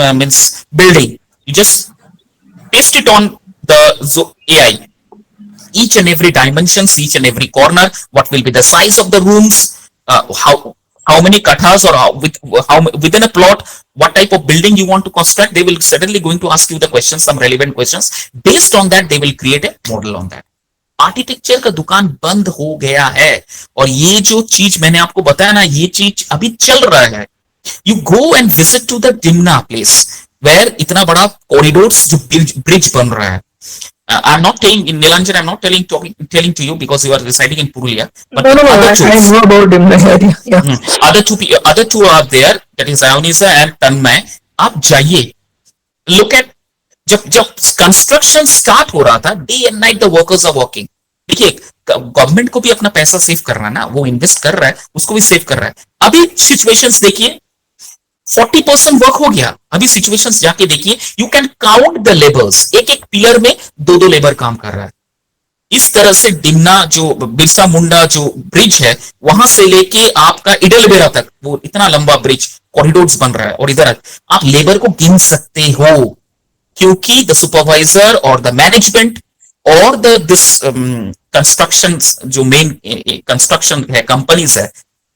building. You just paste it on the AI. Each and every dimensions, each and every corner, what will be the size of the rooms, how many kathas, or how within a plot, what type of building you want to construct. They will certainly going to ask you the questions, some relevant questions. Based on that, they will create a model on that. Architecture का दुकान बंद हो गया है, और ये जो चीज मैंने आपको बताया ना, ये चीज अभी चल रहा है। You go and visit to the Dimna place, where इतना बड़ा कॉरिडोर्स जो ब्रिज बन रहा है। I'm not telling in Nilanjan, I'm not telling to you because you are residing in Purulia. But no, I know about him. Yeah. Other two are there. That is Ionisa and Tanmay. आप जाइए, look at जब construction start हो रहा था, day and night the workers are working. देखिए, government को भी अपना पैसा सेव करना ना, वो इन्वेस्ट कर रहा है, उसको भी सेव कर रहा है। अभी सिचुएशंस देखिए, 40% वर्क हो गया। अभी सिचुएशंस जाके देखिए, you can count the labours, एक एक पिलर में 2-2 लेबर काम कर रहा है। इस तरह से डिमना जो बिरसा मुंडा जो ब्रिज है, वहां से लेके आपका इडलबेरा तक, वो इतना लंबा ब्रिज, कॉरिडोर्स बन रहा है, और इधर आप लेबर को गिन सकते हो, क्योंकि द सुपरवाइजर और द मैनेजमेंट और दिस कंस्ट्रक्शन जो मेन कंस्ट्रक्शन है, कंपनीज है,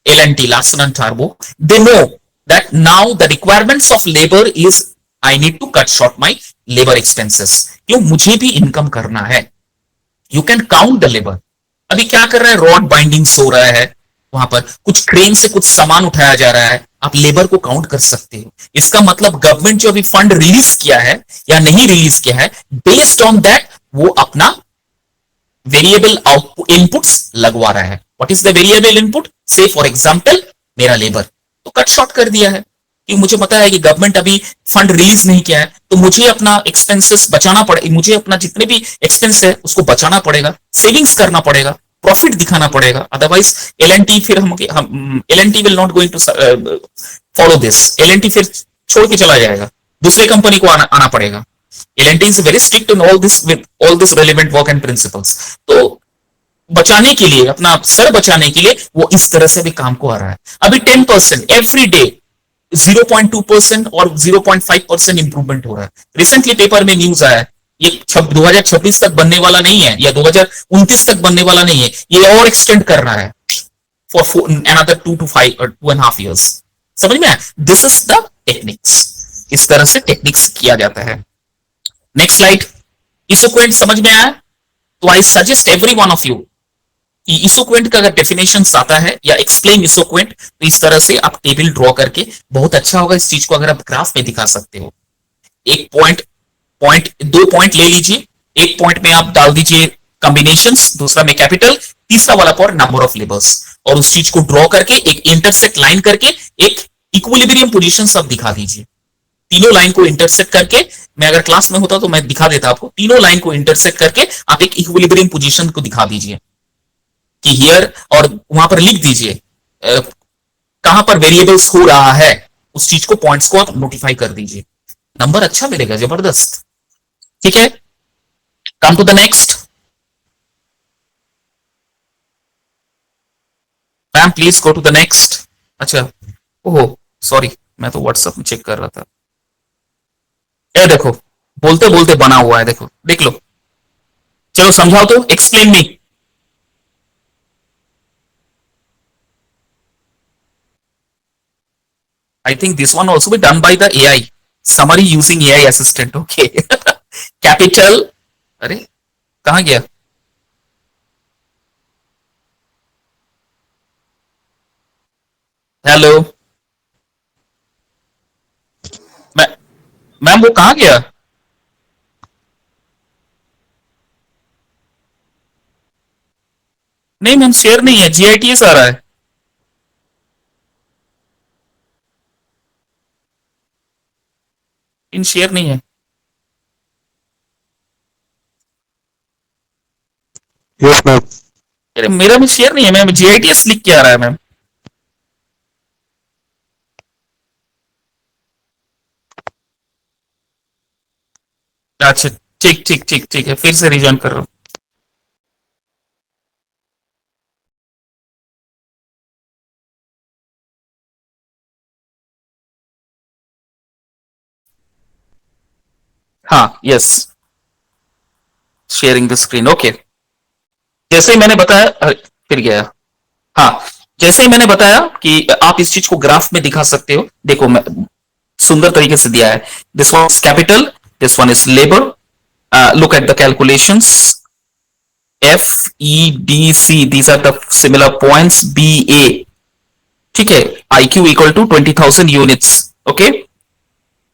L&T, Larsen and Toubro, they know that now the requirements of labor is I need to cut short my labor expenses, क्यों, मुझे भी इनकम करना है। You can count the labour. अभी क्या कर रहा है, रॉड बाइंडिंग्स हो रहा है, वहां पर कुछ क्रेन से कुछ सामान उठाया जा रहा है, आप लेबर को काउंट कर सकते हो। इसका मतलब गवर्नमेंट जो अभी फंड रिलीज किया है या नहीं रिलीज किया है, बेस्ड ऑन दैट वो अपना वेरिएबल आउटपुट इनपुट्स लगवा रहा है। What is the variable input? से फॉर एग्जांपल मेरा लेबर, तो कट शॉर्ट कर दिया है कि मुझे पता है कि गवर्नमेंट अभी फंड रिलीज नहीं किया है, तो मुझे अपना एक्सपेंसेस बचाना पड़ेगा, मुझे अपना जितने भी एक्सपेंस है उसको बचाना पड़ेगा, सेविंग्स करना पड़ेगा। प्रॉफिट दिखाना पड़ेगा, अदरवाइज एल एन टी फिर हम L N T will not going to follow this, L N T फिर छोड़ के चला जाएगा, दूसरे कंपनी को आना पड़ेगा। L N T is very strict in all this with all this relevant work and principles. तो बचाने के लिए, अपना सर बचाने के लिए वो इस तरह से भी काम को आ रहा है। अभी 10% एवरी डे 0.2% और 0.5% इंप्रूवमेंट हो रहा है। रिसेंटली पेपर में न्यूज आया, ये 2026 तक बनने वाला नहीं है या 2029 तक बनने वाला नहीं है, ये और एक्सटेंड कर रहा है for another 2 to 5 or 2.5 years। समझ में आया? दिस इज द टेक्निक्स, इस तरह से टेक्निक्स किया जाता है। नेक्स्ट स्लाइड, इसोक्वेंट समझ में आया? तो I suggest every one of you कि इसोक्वेंट का अगर डेफिनेशन आता है या एक्सप्लेन इसोक्वेंट, तो इस तरह से आप टेबल ड्रॉ करके बहुत अच्छा होगा। इस चीज को अगर आप ग्राफ में दिखा सकते हो, एक दो पॉइंट ले लीजिए, एक पॉइंट में आप डाल दीजिए कॉम्बिनेशंस, दूसरा में कैपिटल, तीसरा वाला पॉइंट नंबर ऑफ लेबर्स, और उस चीज को ड्रॉ करके एक इंटरसेक्ट लाइन करके एक इक्विलिब्रियम पोजीशन सब दिखा दीजिए। तीनों लाइन को इंटरसेक्ट करके, मैं अगर क्लास में होता तो मैं दिखा देता आपको, तीनों लाइन को इंटरसेक्ट करके आप एक इक्विलिब्रियम पोजीशन को दिखा दीजिए कि हियर, और वहां पर लिख दीजिए कहां पर वेरिएबल्स हो रहा है, उस चीज को पॉइंट्स को आप नोटिफाई कर दीजिए, नंबर अच्छा मिलेगा, जबरदस्त। ठीक है, come to the next. Ma'am please go to the next. अच्छा, ओहो सॉरी, मैं तो व्हाट्सएप में चेक कर रहा था। ये देखो, बोलते बोलते बना हुआ है, देखो देख लो। चलो समझाओ तो, explain me. I think this one also be done by the AI. Summary using AI assistant. Okay. Capital. अरे कहाँ गया? हेलो मैम, वो कहाँ गया? नहीं मैम, शेयर नहीं है, जीआईटीएस आ रहा है। इन शेयर नहीं है। Yes ma'am. अरे मेरा में शेयर नहीं है मैम, जीआईटीएस लिख के आ रहा है मैम। अच्छा ठीक ठीक ठीक ठीक है, फिर से रिजॉइन कर रहा हूँ। हाँ yes, sharing the screen. Okay, जैसे ही मैंने बताया, फिर गया। हाँ, जैसे ही मैंने बताया कि आप इस चीज को ग्राफ में दिखा सकते हो। देखो मैं सुंदर तरीके से दिया है। This one is capital, this one is labour. Look at the calculations, F E D C, these are the similar points, B A. ठीक है, IQ equal to 20,000 units. Okay,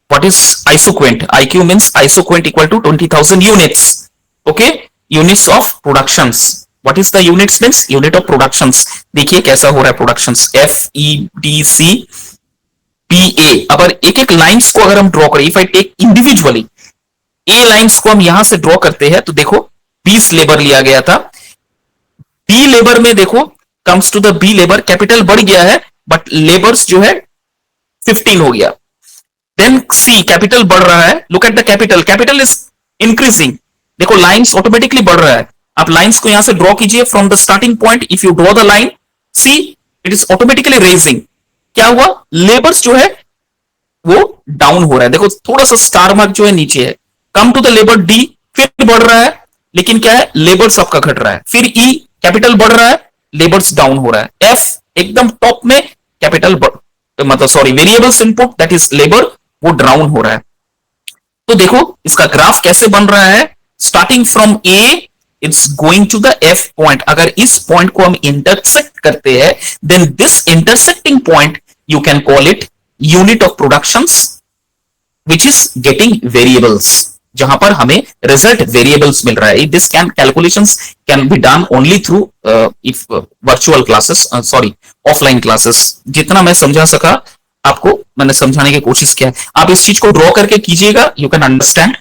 what is isoquant? IQ means isoquant equal to 20,000 units. Okay, units of productions. What is the units means? Unit of productions. देखिए कैसा हो रहा है productions, FEDC PA। अब एक एक लाइंस को अगर हम ड्रॉ करें, if I take individually A lines को हम यहां से ड्रॉ करते हैं, तो देखो 20 लेबर लिया गया था। B लेबर में देखो, comes to the B labour, capital बढ़ गया है बट लेबर्स जो है 15 हो गया। देन सी, कैपिटल बढ़ रहा है। Look at the capital, capital is increasing. देखो लाइंस ऑटोमेटिकली बढ़ रहा है। आप लाइंस को यहां से ड्रॉ कीजिए from the starting point. If you draw the line, see it is automatically raising. क्या हुआ? लेबर्स जो है वो डाउन हो रहा है। देखो थोड़ा सा स्टार मार्क जो है नीचे है। Come to the labour D, फिर बढ़ रहा है, लेकिन क्या है, लेबर्स आपका घट रहा है। फिर ई, कैपिटल बढ़ रहा है, लेबर्स डाउन हो रहा है। एफ एकदम टॉप में, कैपिटल मतलब sorry variables input that is labour, वो डाउन हो रहा है। तो देखो इसका ग्राफ कैसे बन रहा है। Starting from A, it's going to the F point. अगर इस पॉइंट को हम इंटरसेक्ट करते हैं, then this intersecting point you can call it unit of productions which is getting variables, जहां पर हमें रिजल्ट वेरिएबल्स मिल रहा है। This can calculations can be done only through if virtual classes, sorry offline classes. जितना मैं समझा सका आपको मैंने समझाने की कोशिश किया है। आप इस चीज को ड्रॉ करके कीजिएगा, यू कैन अंडरस्टैंड।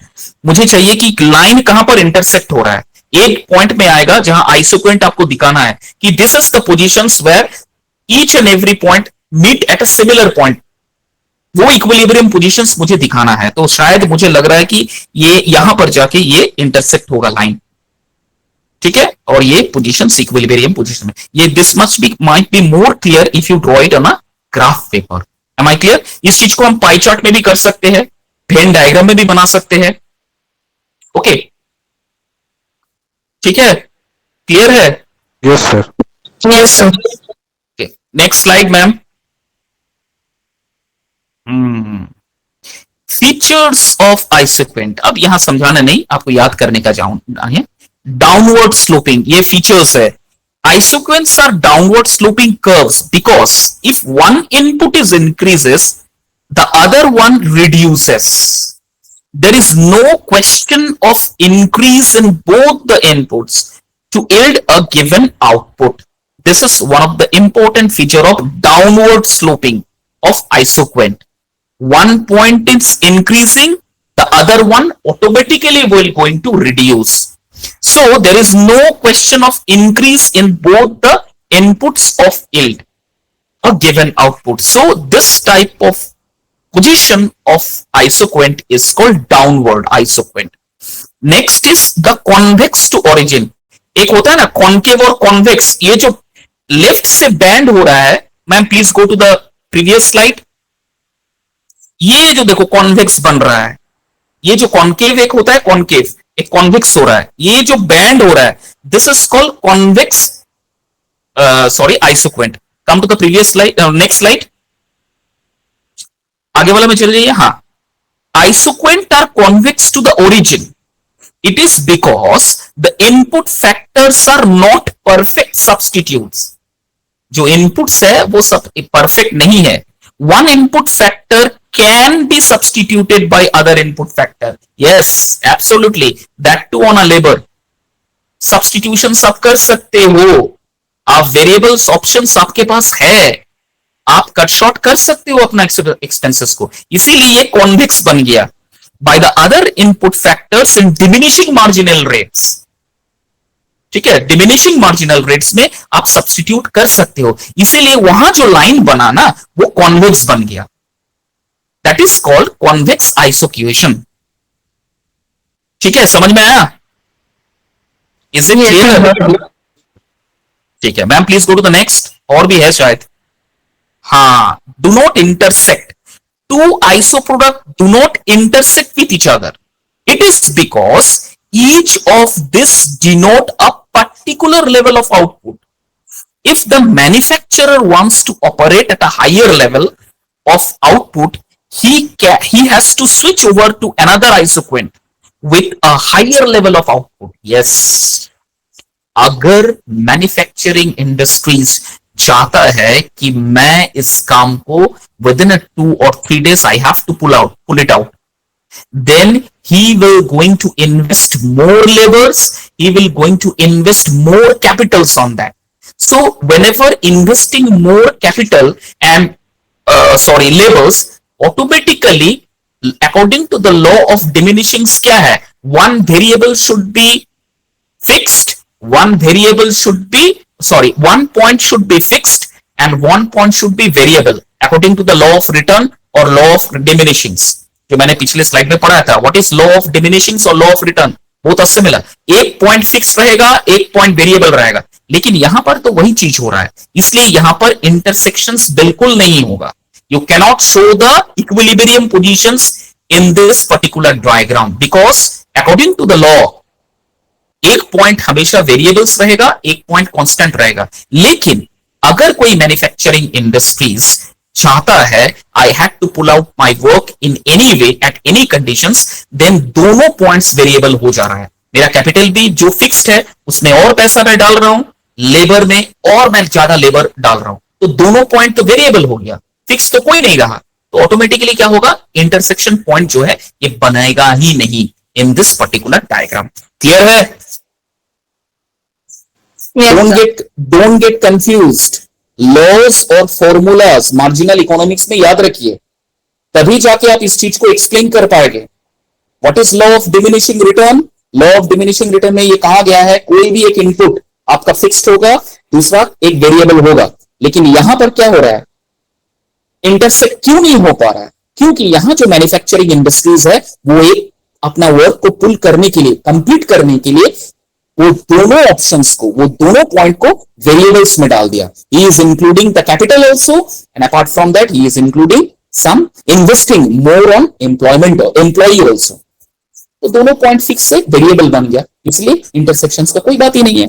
मुझे चाहिए कि लाइन कहां पर इंटरसेक्ट हो रहा है। एक पॉइंट में आएगा जहां आइसोक्वेंट आपको दिखाना है कि this is the positions where each and every point meet at a similar point, वो इक्विलिब्रियम पोजीशंस मुझे दिखाना है। तो शायद मुझे लग रहा है कि ये यहां पर जाके ये इंटरसेक्ट होगा लाइन, ठीक है, और ये पोजीशन इक्विलिब्रियम पोजीशन में, ये this much be might be more clear if you draw it on a graph paper. Am I clear? इस चीज को हम पाई चार्ट में भी कर सकते हैं, वेन डायग्राम में भी बना सकते हैं। ओके, ठीक है, क्लियर है? Yes sir. Yes, sir. Okay, next slide ma'am. Features of isoquant, अब यहां समझाना नहीं, आपको याद करने का जाना है। डाउनवर्ड स्लोपिंग, ये फीचर्स है। Isoquants are downward sloping curves because if one input is increases, the other one reduces. There is no question of increase in both the inputs to yield a given output. This is one of the important feature of downward sloping of isoquant. One point is increasing, the other one automatically will going to reduce. So there is no question of increase in both the inputs of yield or given output. So this type of position of isoquant is called downward isoquant. Next is the convex to origin. एक होता है ना concave और convex, ये जो left से band हो रहा है, ma'am please go to the previous slide. ये जो देखो कॉन्वेक्स बन रहा है, ये जो कॉन्केव एक होता है कॉन्केव, एक कॉन्वेक्स हो रहा है, ये जो बैंड हो रहा है, this is called convex sorry isoquant. Come to the previous slide, next slide, आगे वाला में चले जाइए। हाँ, isoquant are convex to the origin, it is because the input factors are not perfect substitutes. जो इनपुट्स है वो सब परफेक्ट नहीं है। One input factor can be substituted by other input factor. Yes, absolutely. That too on a labor. Substitutions आप कर सकते हो, आप वेरिएबल्स ऑप्शंस आपके पास है, आप कट शॉर्ट कर सकते हो अपना एक्सपेंसेस को, इसीलिए ये कॉन्वेक्स बन गया। By the other input factors in diminishing marginal rates. ठीक है, डिमिनिशिंग मार्जिनल रेट्स में आप सब्स्टिट्यूट कर सकते हो, इसीलिए वहां जो लाइन बना ना वो कॉन्वेक्स बन गया। That is called convex isoquation. ठीक है, समझ में आया? Is it clear? ठीक है ma'am, please go to the next. और भी है शायद। हाँ, do not intersect. Two isoproduct do not intersect with each other. It is because each of this denote a particular level of output. If the manufacturer wants to operate at a higher level of output, he has to switch over to another isoquant with a higher level of output. Yes, अगर manufacturing industries चाहता है कि मैं इस काम को within a 2 or 3 days I have to pull it out, then he will going to invest more labors, he will going to invest more capitals on that. So whenever investing more capital and labors, automatically according to the law of diminishing क्या है, one variable should be fixed, one point should be fixed and one point should be variable according to the law of return or law of diminishings, जो मैंने पिछले slide में पढ़ा था। What is law of diminishings और law of return? both are similar. एक point fix रहेगा, एक पॉइंट वेरिएबल रहेगा, लेकिन यहां पर तो वही चीज हो रहा है, इसलिए यहां पर इंटरसेक्शंस बिल्कुल नहीं होगा। You cannot show the equilibrium positions in this particular diagram because according to the law, एक पॉइंट हमेशा वेरिएबल्स रहेगा, एक पॉइंट कांस्टेंट रहेगा। लेकिन अगर कोई मैन्युफैक्चरिंग इंडस्ट्रीज चाहता है I have to pull out my work in any way at any conditions, देन दोनों पॉइंट्स वेरिएबल हो जा रहा है। मेरा कैपिटल भी जो फिक्स्ड है उसमें और पैसा मैं डाल रहा हूं, लेबर में और मैं ज्यादा लेबर डाल रहा हूं, तो दोनों पॉइंट तो वेरिएबल हो गया, फिक्स तो कोई नहीं रहा, तो ऑटोमेटिकली क्या होगा, इंटरसेक्शन पॉइंट जो है ये बनाएगा ही नहीं in this particular diagram. Clear है? Don't get confused. लॉज और फॉर्मूलाज मार्जिनल इकोनॉमिक्स में याद रखिए, तभी जाके आप इस चीज को एक्सप्लेन कर पाएंगे। What is law of diminishing return? Law of diminishing return में ये कहा गया है कोई भी एक इनपुट आपका फिक्स्ड होगा, दूसरा एक वेरिएबल होगा। लेकिन यहां पर क्या हो रहा है, इंटरसेक्ट क्यों नहीं हो पा रहा है? क्योंकि यहां जो मैन्युफैक्चरिंग इंडस्ट्रीज है वो एक अपना वर्क को पुल करने के लिए, कंप्लीट करने के लिए वो दोनों ऑप्शंस को, वो दोनों पॉइंट को वेरिएबल्स में डाल दिया। He is including the capital also and apart from that he is including some investing more on employment employee also. तो दोनों पॉइंट फिक्स से वेरिएबल बन गया, इसलिए इंटरसेक्शंस का कोई बात ही नहीं है।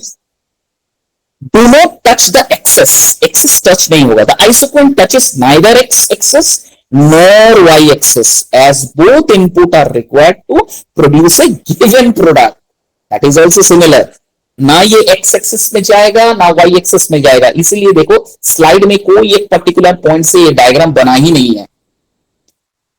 Do not touch the axes, axes टच नहीं होगा। The isochrone touches neither X axis nor y axis as both input are required to produce a given product. That is also similar. ना ये x एक्सिस में जाएगा ना y axis में जाएगा, इसलिए देखो स्लाइड में कोई एक पर्टिकुलर पॉइंट से ये डायग्राम बना ही नहीं है।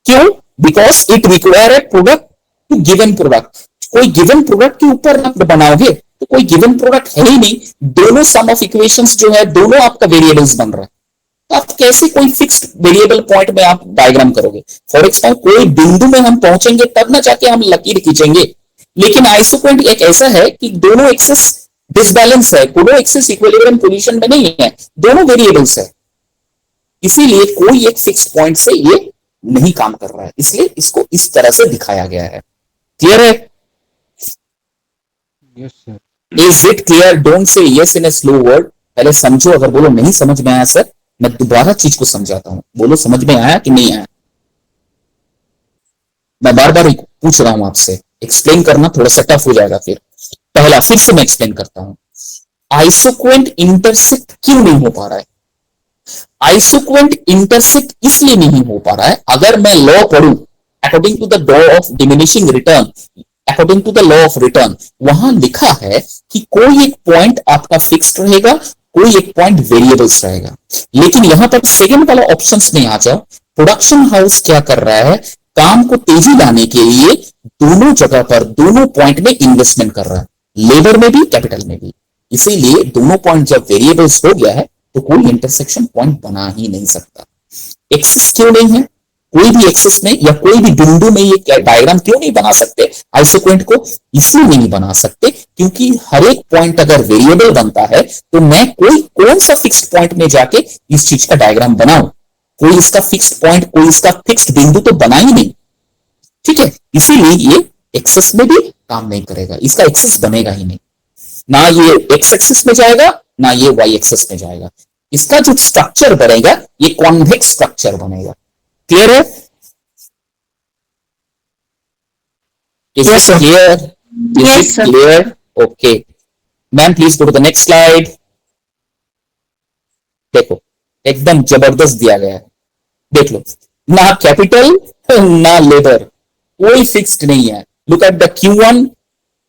क्यों? Because it require a product to given product. कोई गिवन प्रोडक्ट के ऊपर आप बनाओगे तो कोई गिवन प्रोडक्ट है ही नहीं। दोनों सम ऑफ इक्वेशंस जो है दोनों आपका वेरिएबल्स बन रहा है, तो आप कैसे कोई फिक्स्ड वेरिएबल पॉइंट में आप डायग्राम करोगे? फॉर एग्जाम्पल कोई बिंदु में हम पहुंचेंगे तब ना जाके हम लकीर खींचेंगे। लेकिन आइसोक्रोन एक ऐसा है कि दोनों एक्सेस डिसबैलेंस है, दोनों एक्सेस इक्विलिब्रियम पोजीशन में नहीं है, दोनों वेरिएबल्स है, इसीलिए कोई एक फिक्स्ड पॉइंट से ये नहीं काम कर रहा है, इसलिए इसको इस तरह से दिखाया गया है। क्लियर है? Yes sir. Is it clear? Don't say yes in a slow word, पहले समझो। अगर बोलो नहीं समझ में आया सर, मैं दोबारा चीज को समझाता हूं, बोलो समझ में आया कि नहीं आया। मैं बार बार पूछ रहा हूं आपसे, एक्सप्लेन करना थोड़ा सा टफ हो जाएगा। फिर से मैं एक्सप्लेन करता हूं। आइसोक्वेंट इंटरसेक्ट क्यों नहीं हो पा रहा है? आइसोक्वेंट इंटरसेक्ट इसलिए नहीं हो पा रहा है, अगर मैं लॉ पढ़ूं according to the law of diminishing return, according to the law of return, वहां लिखा है कि कोई एक पॉइंट आपका फिक्स्ड रहेगा, कोई एक पॉइंट वेरिएबल्स रहेगा। लेकिन यहां पर सेकंड वाला ऑप्शंस में आ जाओ, प्रोडक्शन हाउस क्या कर रहा है, काम को तेजी लाने के लिए दोनों जगह पर, दोनों पॉइंट में इन्वेस्टमेंट कर रहा है, लेबर में भी कैपिटल में भी। इसीलिए दोनों पॉइंट जब वेरिएबल्स हो गया है तो कोई इंटरसेक्शन पॉइंट बना ही नहीं सकता। एक्सेस क्यों नहीं है? कोई भी एक्सेस में या कोई भी बिंदु में ये डायग्राम क्यों नहीं बना सकते आइसोक्वेंट को? इसलिए नहीं बना सकते क्योंकि हर एक पॉइंट अगर वेरिएबल बनता है तो मैं कौन सा फिक्स्ड पॉइंट में जाके इस चीज का डायग्राम बनाऊं? कोई इसका फिक्स्ड पॉइंट, कोई इसका फिक्स्ड बिंदु तो बना ही नहीं। ठीक है, इसीलिए ये एक्सेस में भी काम नहीं करेगा, इसका एक्सेस बनेगा ही नहीं। ना ये एक्स एक्सेस में जाएगा ना ये वाई एक्सेस में जाएगा। इसका जो स्ट्रक्चर बनेगा ये कॉन्वेक्स स्ट्रक्चर बनेगा। क्लियर है? Is Yes, it sir. clear? Is Yes, it sir. clear? Okay. Ma'am, please go to the next slide. देखो, एकदम जबरदस्त दिया गया है, देख लो। ना कैपिटल ना लेबर, कोई फिक्स्ड नहीं है। Look at the Q1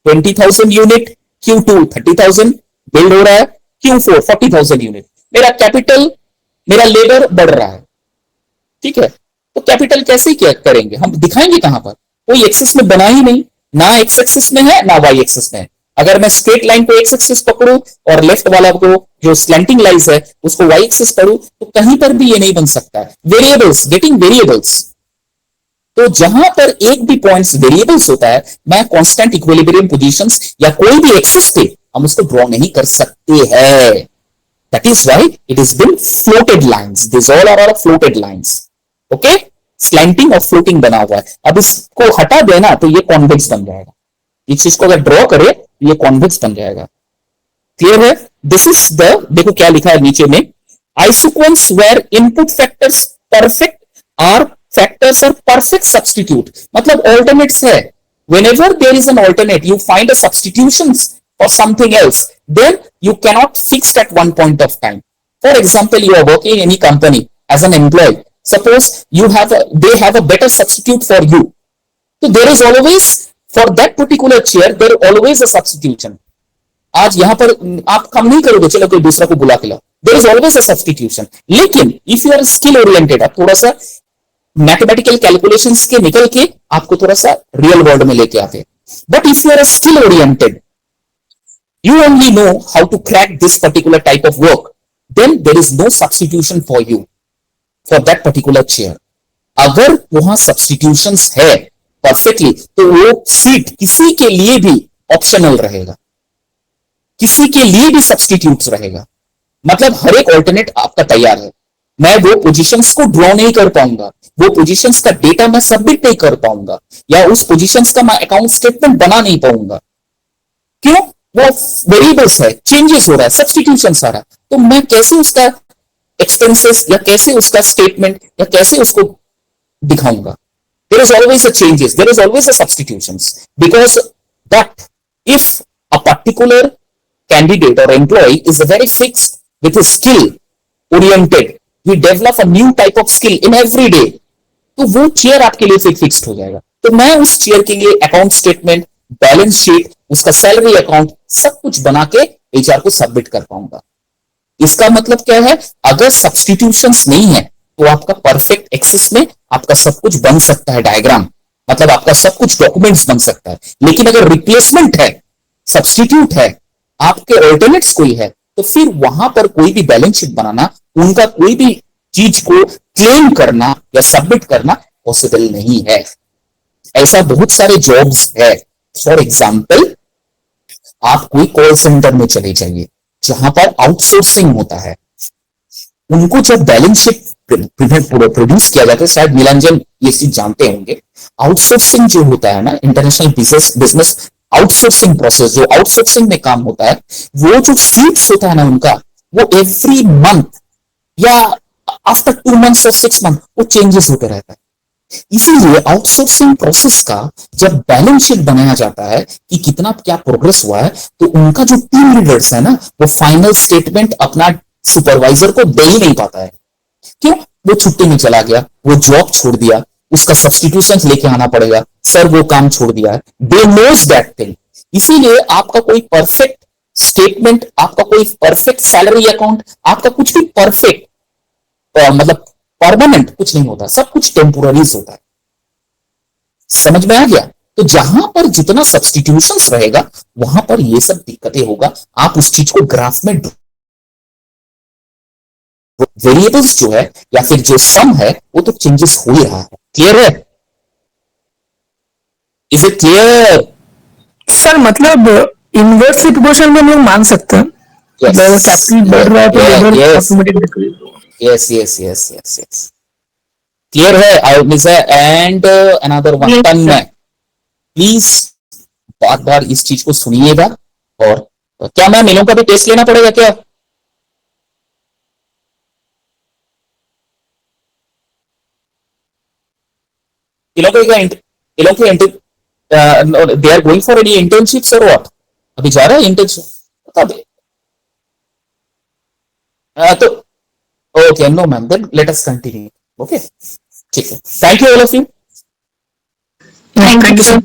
20,000 unit, Q2 30,000 build हो रहा है, Q4 40,000 यूनिट। मेरा कैपिटल, मेरा लेबर बढ़ रहा है। ठीक है, तो कैपिटल कैसे क्या करेंगे हम, दिखाएंगे कहां पर? कोई एक्सेस में बना ही नहीं, ना एक्स एक्सेस में है ना वाई एक्सेस में है। अगर मैं स्ट्रेट लाइन को एक्स एक्सेस पकड़ू और लेफ्ट वाला को जो स्लैंटिंग लाइंस है उसको वाई एक्सेस पकड़ू तो कहीं पर भी ये नहीं बन सकता है। Variables, getting variables. तो जहां पर एक भी पॉइंट्स वेरिएबल्स होता है, मैं कांस्टेंट इक्विलिब्रियम पोजीशंस या कोई भी एक्सेस पे हम उसको ड्रॉ नहीं कर सकते हैं। That is why it has been floated lines. These all are floated lines. Okay? Slanting और floating बना हुआ है। अब इसको हटा देना तो ये कॉन्वेक्स बन जाएगा। इस चीज को अगर ड्रॉ करे तो ये कॉन्वेक्स बन जाएगा। क्लियर है? दिस इज द, देखो क्या लिखा है नीचे में, isoquants where input factors perfect are factors are perfect substitute, मतलब ऑल्टरनेट्स है। Whenever there is an alternate, you find a substitutions or something else, then you cannot fix at one point of time. For example, you are working in any company as an employee. Suppose they have a better substitute for you. So there is always, for that particular chair, there is always a substitution. आज यहां पर आप काम नहीं करोगे, चलो कोई दूसरा को बुला के लाओ, there is always a substitution. लेकिन if you are skill oriented, आप थोड़ा सा मैथमेटिकल कैलकुलेशंस के निकल के आपको थोड़ा सा रियल वर्ल्ड में लेके आते हैं। But if you are skill oriented, you only know how to crack this particular type of work, then there is no substitution for you for that particular chair. अगर वहां substitutions है perfectly, तो वो seat किसी के लिए भी optional रहेगा, किसी के लिए भी सब्सटीट्यूट रहेगा। मतलब हर एक ऑल्टरनेट आपका तैयार है, मैं वो पोजीशंस को ड्रॉ नहीं कर पाऊंगा, वो पोजीशंस का डेटा मैं सबमिट नहीं कर पाऊंगा, या उस पोजीशंस का मैं अकाउंट स्टेटमेंट बना नहीं पाऊंगा। क्यों? वो वेरिएबल्स है, चेंजेस हो रहा है, सब्सटीट्यूशन आ रहा है, तो मैं कैसे उसका एक्सपेंसेस या कैसे उसका स्टेटमेंट या कैसे उसको दिखाऊंगा? There is always a changes, there is always a substitutions, because but if a particular candidate or employee is very fixed with his skill oriented, he develop a new type of skill in every day, तो वो chair आपके लिए फिर fixed हो जाएगा। तो मैं उस चेयर के लिए अकाउंट स्टेटमेंट, बैलेंस शीट, उसका सैलरी अकाउंट सब कुछ बना के एचआर को सबमिट कर पाऊंगा। इसका मतलब क्या है? अगर सब्सटीट्यूशंस नहीं है तो आपका परफेक्ट एक्सेस में आपका सब कुछ बन सकता है, डायग्राम, मतलब आपका सब कुछ डॉक्यूमेंट्स बन सकता है। लेकिन अगर रिप्लेसमेंट है, सब्सटीट्यूट है, आपके ऑल्टरनेट्स कोई है, तो फिर वहां पर कोई भी बैलेंस शीट बनाना, उनका कोई भी चीज को क्लेम करना या सबमिट करना पॉसिबल नहीं है। ऐसा बहुत सारे जॉब्स है। फॉर एग्जाम्पल, आप कोई कॉल सेंटर में चले जाइए जहां पर आउटसोर्सिंग होता है, उनको जब बैलेंस शीट प्रोड्यूस किया जाता है, शायद नीलांजन ये चीज जानते होंगे, आउटसोर्सिंग जो होता है ना, इंटरनेशनल बिजनेस आउटसोर्सिंग प्रोसेस, जो आउटसोर्सिंग में काम होता है, वो जो सीट्स होता है ना उनका, वो एवरी मंथ या आफ्टर 2 months और 6 month वो चेंजेस होते रहता है। इसीलिए आउटसोर्सिंग प्रोसेस का जब बैलेंस शीट बनाया जाता है कि कितना क्या प्रोग्रेस हुआ है, तो उनका जो टीम लीडर्स है ना, वो फाइनल स्टेटमेंट अपना सुपरवाइजर को दे ही नहीं पाता है। क्यों? वो छुट्टी में चला गया, वो जॉब छोड़ दिया, उसका सब्सटीट्यूशन लेके आना पड़ेगा, सर वो काम छोड़ दिया है, दे नोज दैट थिंग। इसीलिए आपका कोई परफेक्ट स्टेटमेंट, आपका कोई परफेक्ट सैलरी अकाउंट, आपका कुछ भी परफेक्ट मतलब परमानेंट कुछ नहीं होता, सब कुछ टेम्पोररीज होता है। समझ में आ गया? तो जहां पर जितना सब्सटीट्यूशंस रहेगा वहां पर ये सब दिक्कतें होगा। आप उस चीज को ग्राफ में, वेरिएबल्स जो है या फिर जो सम है वो तो चेंजेस हो ही रहा है। क्लियर है? Is it clear? सर मतलब इनवर्स प्रोपोर्शन में हम लोग मान सकते हैं, अगर कैपिटल बढ़ रहा है तो लेबर ऑटोमेटिक डिक्रीज होगा। Yes yes yes yes yes, clear है? I miss and another one Yes, टन sir. में प्लीज बार बार इस चीज को सुनिएगा। और क्या मैम इन लोगों का भी टेस्ट लेना पड़ेगा क्या? इन लोगों का इन लोगों की they are going for any internships और व्हाट? अभी जा रहा है इंटर्नशिप? बता दे। तो okay, no ma'am, then let us continue. Okay, ठीक है, thank you all of you. Thank you, sir.